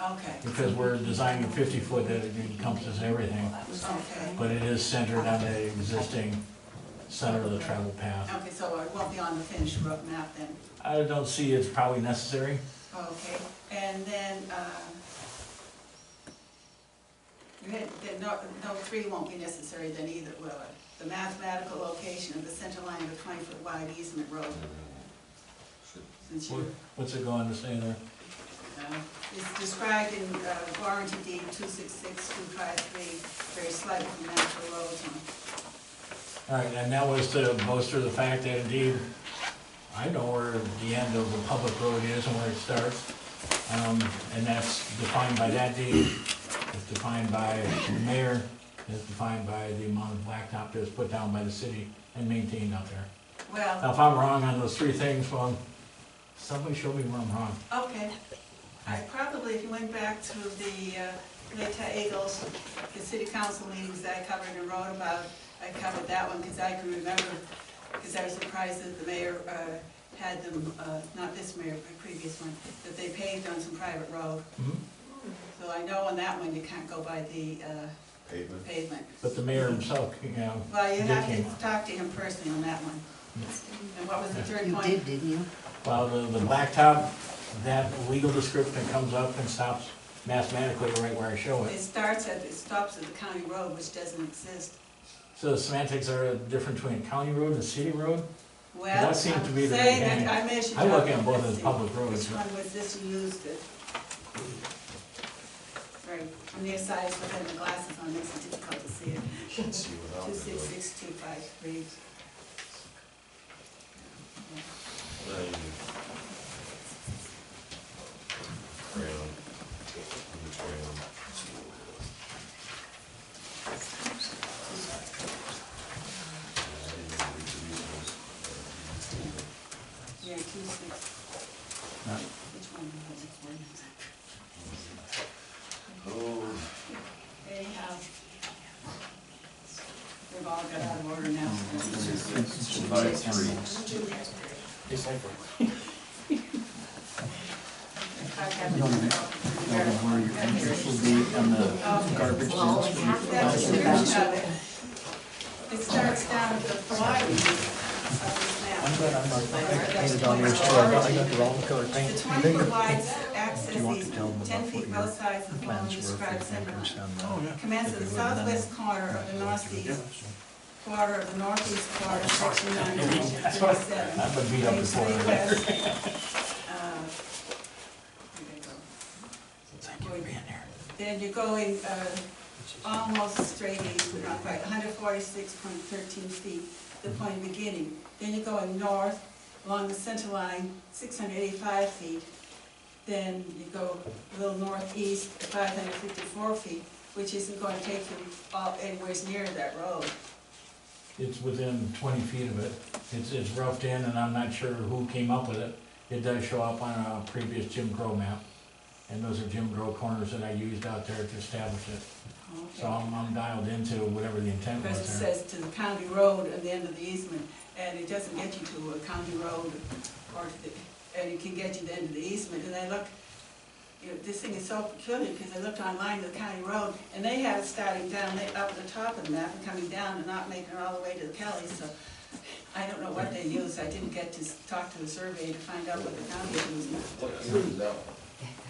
okay, because we're designing a 50-foot that encompasses everything, okay. but it is centered on the existing center of the travel path. Okay, so it won't be on the finished road map then? I don't see it's probably necessary. Okay, and then, you had, no 3 won't be necessary then either, will it? The mathematical location of the center line of a 20-foot wide easement road. Since you, What's it going to say there? it's described in warranty deed 266-253, very slightly from natural roads. All right, and that was to bolster the fact that indeed, I know where the end of the public road is and where it starts. And that's defined by that deed, it's defined by the mayor, it's defined by the amount of blacktop that's put down by the city and maintained out there. Now, Well, if I'm wrong on those 3 things, well, somebody show me where I'm wrong. okay, I probably, if you went back to the Lake Eagles, the city council meetings that I covered and wrote about, I covered that one because I can remember, because I was surprised that the mayor had them, not this mayor, but previous one, that they paved on some private road. So I know on that one you can't go by the pavement. But the mayor himself, you know. Well, you did have came to up. talk to him personally on that one. And what was the third You point? did, didn't you? Well, the blacktop, that legal description comes up and stops mathematically right where I show It it. stops at, it stops at the county road, which doesn't exist. So the semantics are different between a county road and a city road? Well, That seemed to be the saying beginning. that I measured. I look out, at both let's as see, public roads. Which one was this you used it? Right, on the side, but then the glasses on makes it difficult to see it. 266253. Yeah, 26. Which one was it? Anyhow. They've all got out of order now. Where your interest will be and the garbage bins. That's the description of it. It starts down at the bottom of this I'm map. glad I'm not painted on yours too. I got the wrong color paint. The 20-foot wide access Do you want to tell them easement, 10 about feet what both your sides of the following plans were for described your center neighbors line. and Commence at the southwest corner of the northeast quarter of the northeast quarter, section 9, division 37. I've been beat up Phase before. 3 west. Thank you for being here. Then you're going almost straight east, not quite, 146.13 feet, the point of beginning. Then you're going north along the center line, 685 feet. Then you go a little northeast, 554 feet, which isn't going to take you anywhere near that road. It's within 20 feet of it. It's roughed in, and I'm not sure who came up with it. It does show up on a previous Jim Crow map. And those are Jim Crow corners that I used out there to establish it. So I'm dialed into whatever the intent Because it was there. says to the county road at the end of the easement, and it doesn't get you to a county road, or to the, and it can get you to the end of the easement. And I look, you know, this thing is so peculiar, because I looked online to the county road, and they have it starting down, up at the top of the map and coming down and not making it all the way to the Kelly, so I don't know what they use. I didn't get to talk to the surveyor to find out what the county is using.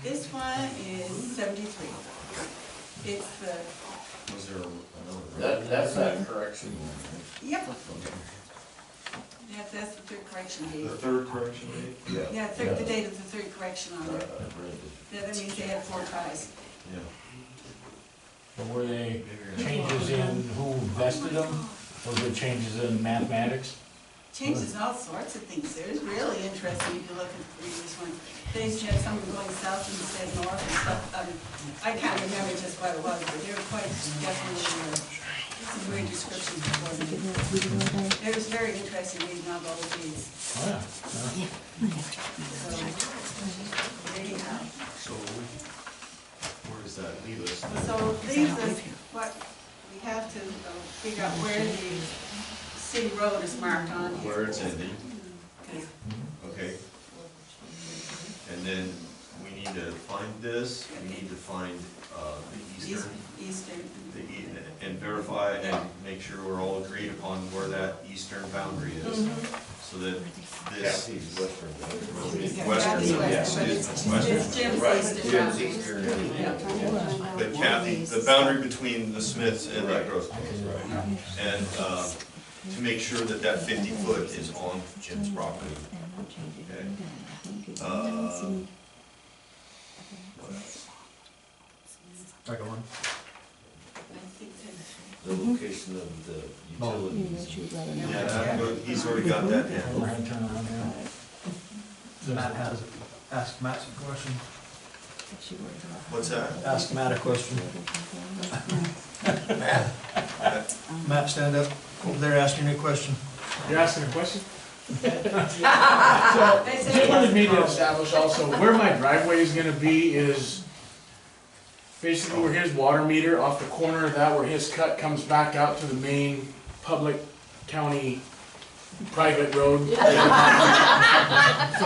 This one is 73. It's the, Was there another? That's that correction. yep. That's the third correction date. The third correction date? Yeah, the date of the third correction on there. Yeah, that means they had 4 ties. Yeah. But were they changes in who vested them? Those were changes in mathematics? Changes all sorts of things there. It's really interesting if you look at the previous one. They had some going south instead of north and stuff. I can't remember just what it was, but they were quite definitely some weird descriptions before me. It was very interesting reading all those deeds. Oh, yeah. So, anyhow. So, where does that leave us? So these are what we have to figure out where the city road is marked on here. Where it's ending, Okay. okay? And then we need to find this, we need to find the eastern, Eastern. and verify and make sure we're all agreed upon where that eastern boundary is. So that this. Western, yes, But is it's western. Jim's eastern. But Kathy, the boundary between the Smiths and that Gross. And to make sure that that 50 foot is on Jim's property. Okay. What else? Second one. The location of the utilities. Yeah, he's already got that down. Go ahead and turn around now. Matt has, ask Matt a question. What's that? Ask Matt a question. Matt, stand up. Over there asking you a question. You're asking a question? So, Jim wanted me to establish also where my driveway is gonna be is basically where his water meter, off the corner of that, where his cut comes back out to the main public county private road. So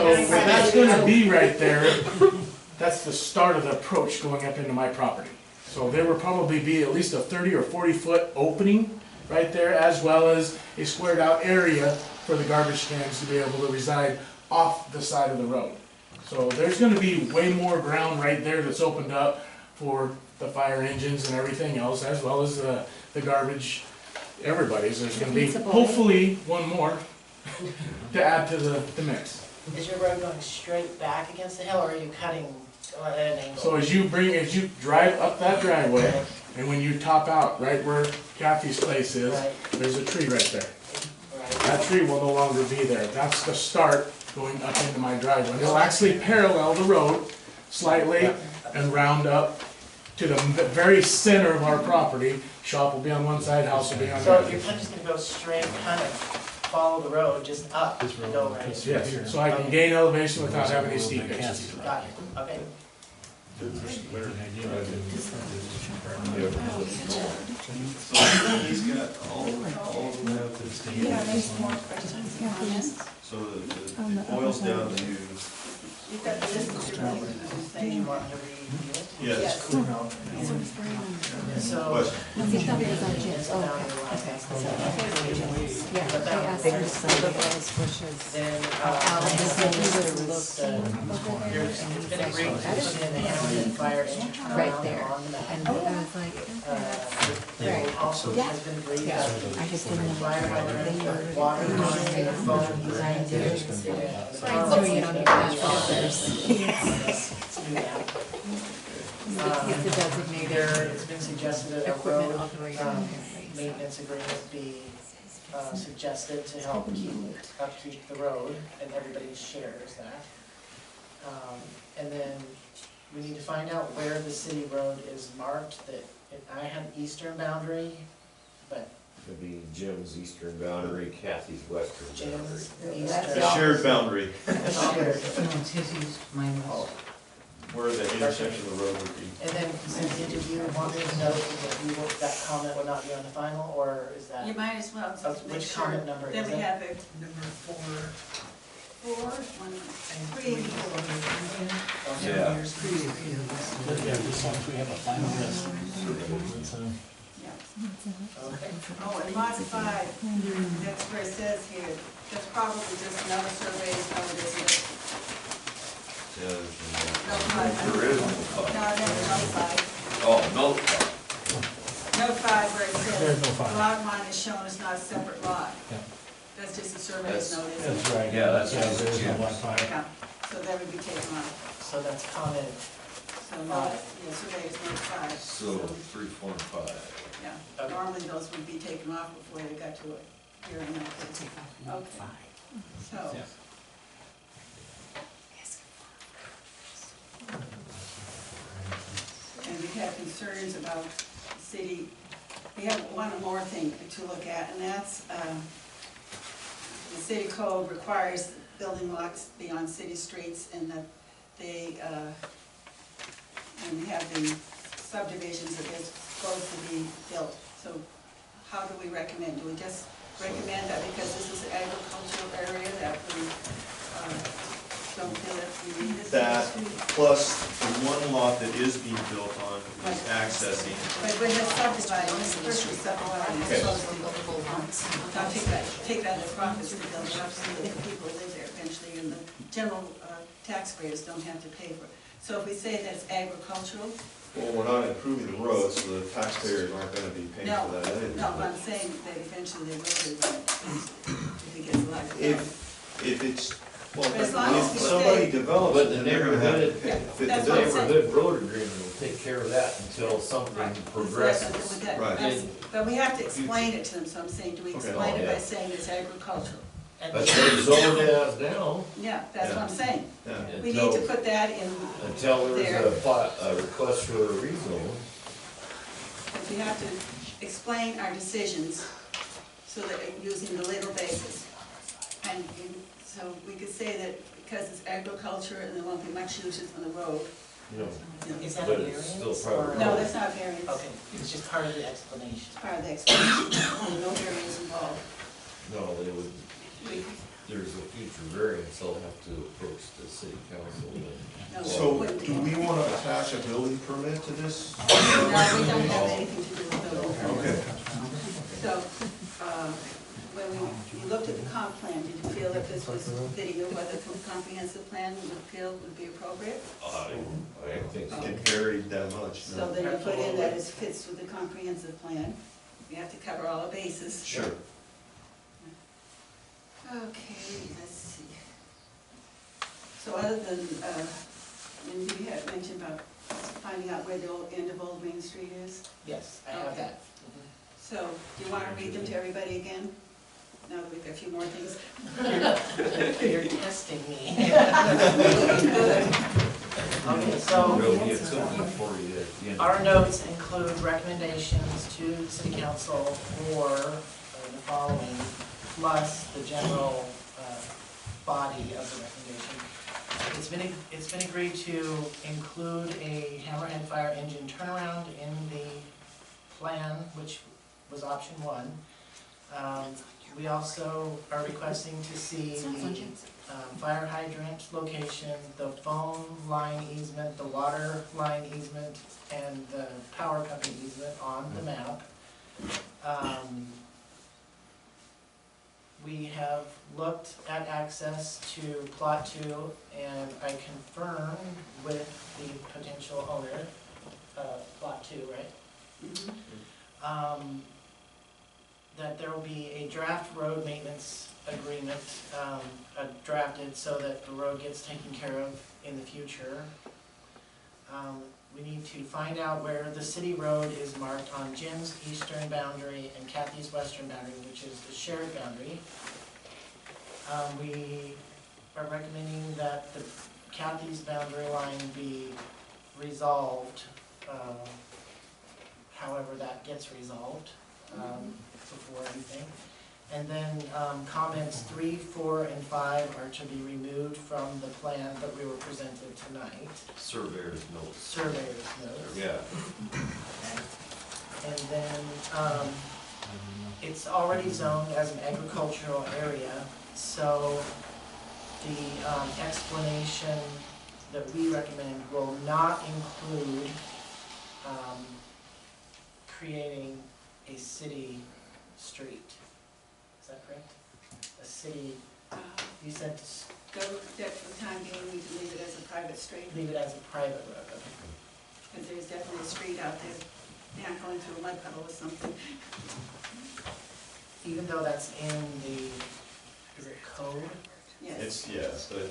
where that's gonna be right there, that's the start of the approach going up into my property. So there will probably be at least a 30 or 40 foot opening right there, as well as a squared out area for the garbage cans to be able to reside off the side of the road. So there's gonna be way more ground right there that's opened up for the fire engines and everything else, as well as the garbage, everybody's. There's gonna be hopefully one more to add to the mix. Is your road going straight back against the hill, or are you cutting at an angle? So as you drive up that driveway, and when you top out, right where Kathy's place is, there's a tree right there. That tree will no longer be there. That's the start going up into my driveway. It'll actually parallel the road slightly and round up to the very center of our property. Shop will be on one side, house will be on the So other. you're just gonna go straight, kind of follow the road, just up and go right? Yes, so I can gain elevation without having any steep pitches. Got it, okay. So he's got all of them have this. Yeah, there's more questions, comments. So it boils down to, You've got the list of your Did you want to review it? yes. So. Then, it's been agreed to put in the Hamilton Fire Engine turnaround on the map. And I was like, There also has been agreed that fire hydrant, water line, phone, so you don't even have It's been suggested that a road maintenance agreement be suggested to help upkeep the road, and everybody shares that. And then we need to find out where the city road is marked, that I have eastern boundary, but Could be Jim's eastern boundary, Kathy's western boundary. Jim's A eastern. shared boundary, Shared. It's his use, mine was. where the intersection of the road would be. And then, Cynthia, did you want me to note that that comment would not be on the final, or is that? You might as well, Oh, just make which sure. comment number Then is we it? have it. Number 4, 3. Yeah. Just once we have a final list. Okay. Oh, and lot 5, that's where it says here, that's probably just another survey, no, it isn't. No 5. There is no No, five. that's no 5. Oh, no. No 5 where it There's no says, 5. lot 1 is shown as not a separate lot. Yeah. That's just a survey's That's- notice. That's right. Yeah, that's Yeah, there is no Jim's. black fire. Yeah, so that would be taken off. So that's comment, So, no, yeah, survey's note 5. So 3, 4, and 5. Yeah, Okay. normally those would be taken off before they got to it. Here and there. Okay. So, Yeah. and we have concerns about city, we have one more thing to look at, and that's, the city code requires building lots be on city streets, and that they, and we have the subdivisions that they're supposed to be built. So how do we recommend? Do we just recommend that because this is an agricultural area that we don't feel that we need this? That plus the one lot that is being built on is accessing. But when it's subdivided, it's first subdivided, it's Okay. supposed to be built on. Now take that as profits to build it up so that the people live there eventually, and the general taxpayers don't have to pay for it. So if we say that's agricultural, Well, we're not improving the road, so the taxpayers aren't gonna be paying no, for that either. no, I'm saying that eventually they will do that if it gets like. If it's, well, But as long as if we somebody stay- develops But it, the then they're gonna have to neighborhood- pay. Yeah, If it that's what I'm develops- saying. Neighborhood road agreement will take care of that until something Right. progresses. With that, Right. that's- But we have to explain it to them, so I'm saying, do we Okay. explain it Oh, by yeah. saying it's agricultural? and But they're zoned as now Yeah, that's what I'm saying. Yeah. We need to put that in until there. there's a request for a rezone. But we have to explain our decisions so that, using the legal basis. And so we could say that because it's agriculture and there won't be much uses on the road. Is that a But it's still variance private or? No, that's not variance. Okay, it's just part of the explanation. It's part of the explanation. No variance involved. No, they would, We- there's a future variance, they'll have to approach the city council. no, So, wouldn't do we wanna attach a building permit to this? No, we don't have anything to do with building permits. Okay. So, when you looked at the comp plan, did you feel that this was fitting with what the comprehensive plan would be appropriate? I think so. Get buried that much, So no? then you put in that it fits with the comprehensive plan. We have to cover all the bases. Sure. Okay, let's see. So other than, and you had mentioned about finding out where the end of Old Main Street is. Yes, I have Okay. that. So, do you want to read them to everybody again? Now that we've got a few more things. You're testing me. Okay, so. There'll be a cookie for you at the end. Our notes include recommendations to the city council for the following, plus the general body of the recommendation. It's been agreed to include a hammerhead fire engine turnaround in the plan, which was option one. We also are requesting to see the fire hydrant location, the phone line easement, the water line easement, and the power company easement on the map. We have looked at access to Plot 2, and I confirmed with the potential owner, Plot 2, right? That there will be a draft road maintenance agreement drafted so that the road gets taken care of in the future. We need to find out where the city road is marked on Jim's eastern boundary and Kathy's western boundary, which is the shared boundary. We are recommending that the Kathy's boundary line be resolved, however that gets resolved. Before anything. And then comments 3, 4, and 5 are to be removed from the plan that we were presented tonight. Surveyor's notes. Surveyor's notes. Yeah. And then it's already zoned as an agricultural area, so the explanation that we recommend will not include creating a city street. Is that correct? A city, you said Go, that for the time being, we can leave it as a private street, leave it as a private road, okay? because there's definitely a street out there. They're not going through a mud puddle or something. Even though that's in the, is it code? Yes. but.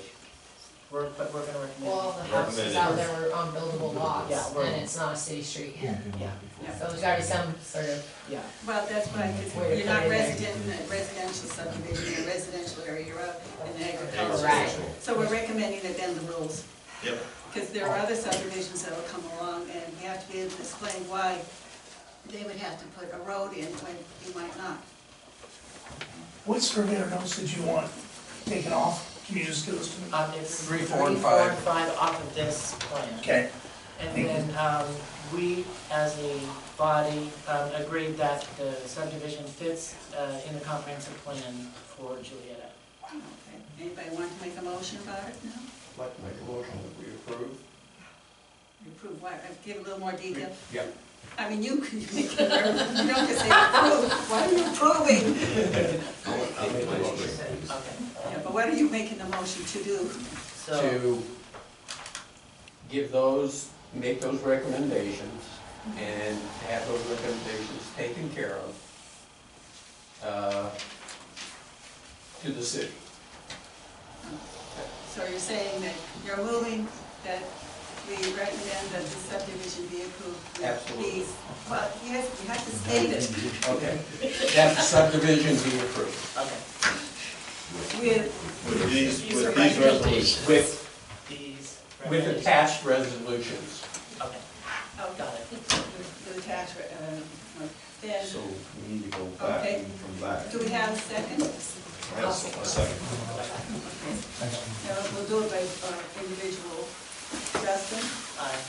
But we're gonna recommend. Well, the houses out there were on buildable lots, Yeah, we're- and it's not a city street. Yeah, So there's gotta be some sort of, yeah. Well, that's why, Way to you're not put it in. residential subdivision, a residential area, you're out in agriculture. Right. So we're recommending to bend the rules. Yep. Because there are other subdivisions that will come along, and we have to be able to explain why they would have to put a road in when you might not. What surveyor notes did you want taken off? Can you just give us to me? It's 3, 3, 4, and 4, 5. and 5 off of this plan. Okay. And then, we, as a body, agreed that the subdivision fits, in the comprehensive plan for Julietta. Okay. Anybody want to make a motion about it? No? I'd like to make a motion that we approve. You approve what? Give a little more detail. Yep. I mean, you can make it, you don't just say approve. What are you approving? I'll make my motion. Okay. Yeah, but what are you making the motion to do? So, To give those, make those recommendations and have those recommendations taken care of to the city. So you're saying that you're moving that we recommend that the subdivision be approved with Absolutely. these. Well, yes, you have to state it. Okay. That the subdivision be approved. okay. With these These are resolutions. These. With recommendations. attached resolutions. Okay, Oh, got it. the tax, then, So we need to go back Okay. and come back. do we have a second? I have a second. We'll do it by individual. Justin? Aye.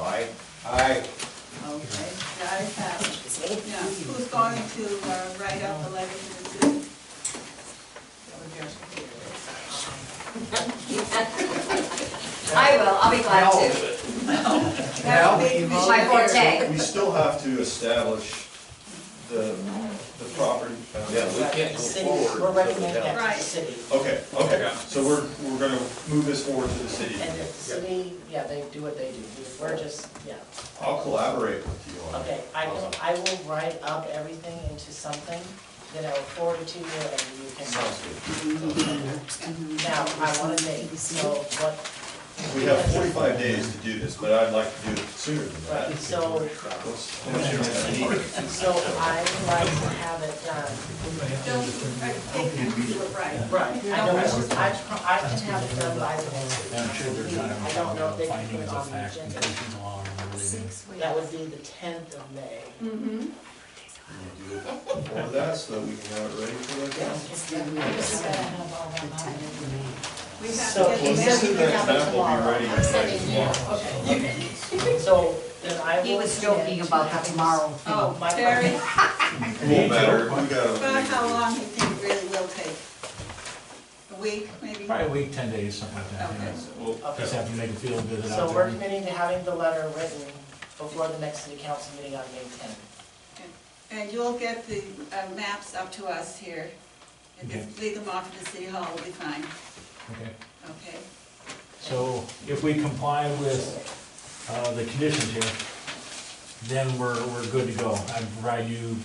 Aye. Aye. Okay, the ayes have it. Now, who's going to write up the letter to the city? I will, I'll be glad to. That would be My forte. We still have to establish the property. Yeah, we can't go City, forward. we're recommending that to Right. the city. Okay, so we're gonna move this forward to the city. And if the city, yeah, they do what they do. We're just, yeah. I'll collaborate with you on it. Okay, I will write up everything into something, then I will forward it to you and you can. Sounds good. Now, I want to make, so what, We have 45 days to do this, but I'd like to do it sooner than that. right, so, What's your need? so I would like to have it done. Don't, I think you do it right. Right, I know, it's just, I can have it done by the next I'm sure they're trying meeting. I don't know if they to can put findings it of on the fact, agenda. conclusions along and everything. That would be the 10th of May. Mm-hmm. Can you do it before that so that we can have it ready for that? We have So, to he get the says he message. can have it tomorrow. I'm sending you. Okay. So, then I will. He was joking about the tomorrow thing. Oh, My Terry, It won't matter, we gotta. about how long do you think it really will take? A week, maybe? Probably a week, 10 days, something like that, Okay. yeah. Well, Just have to make it feel good out So we're there. committing to having the letter written before the next city council meeting on May 10th. And you'll get the maps up to us here. And just leave them off at the city hall, we'll be fine. Okay. Okay? So if we comply with the conditions here, then we're good to go. I provide you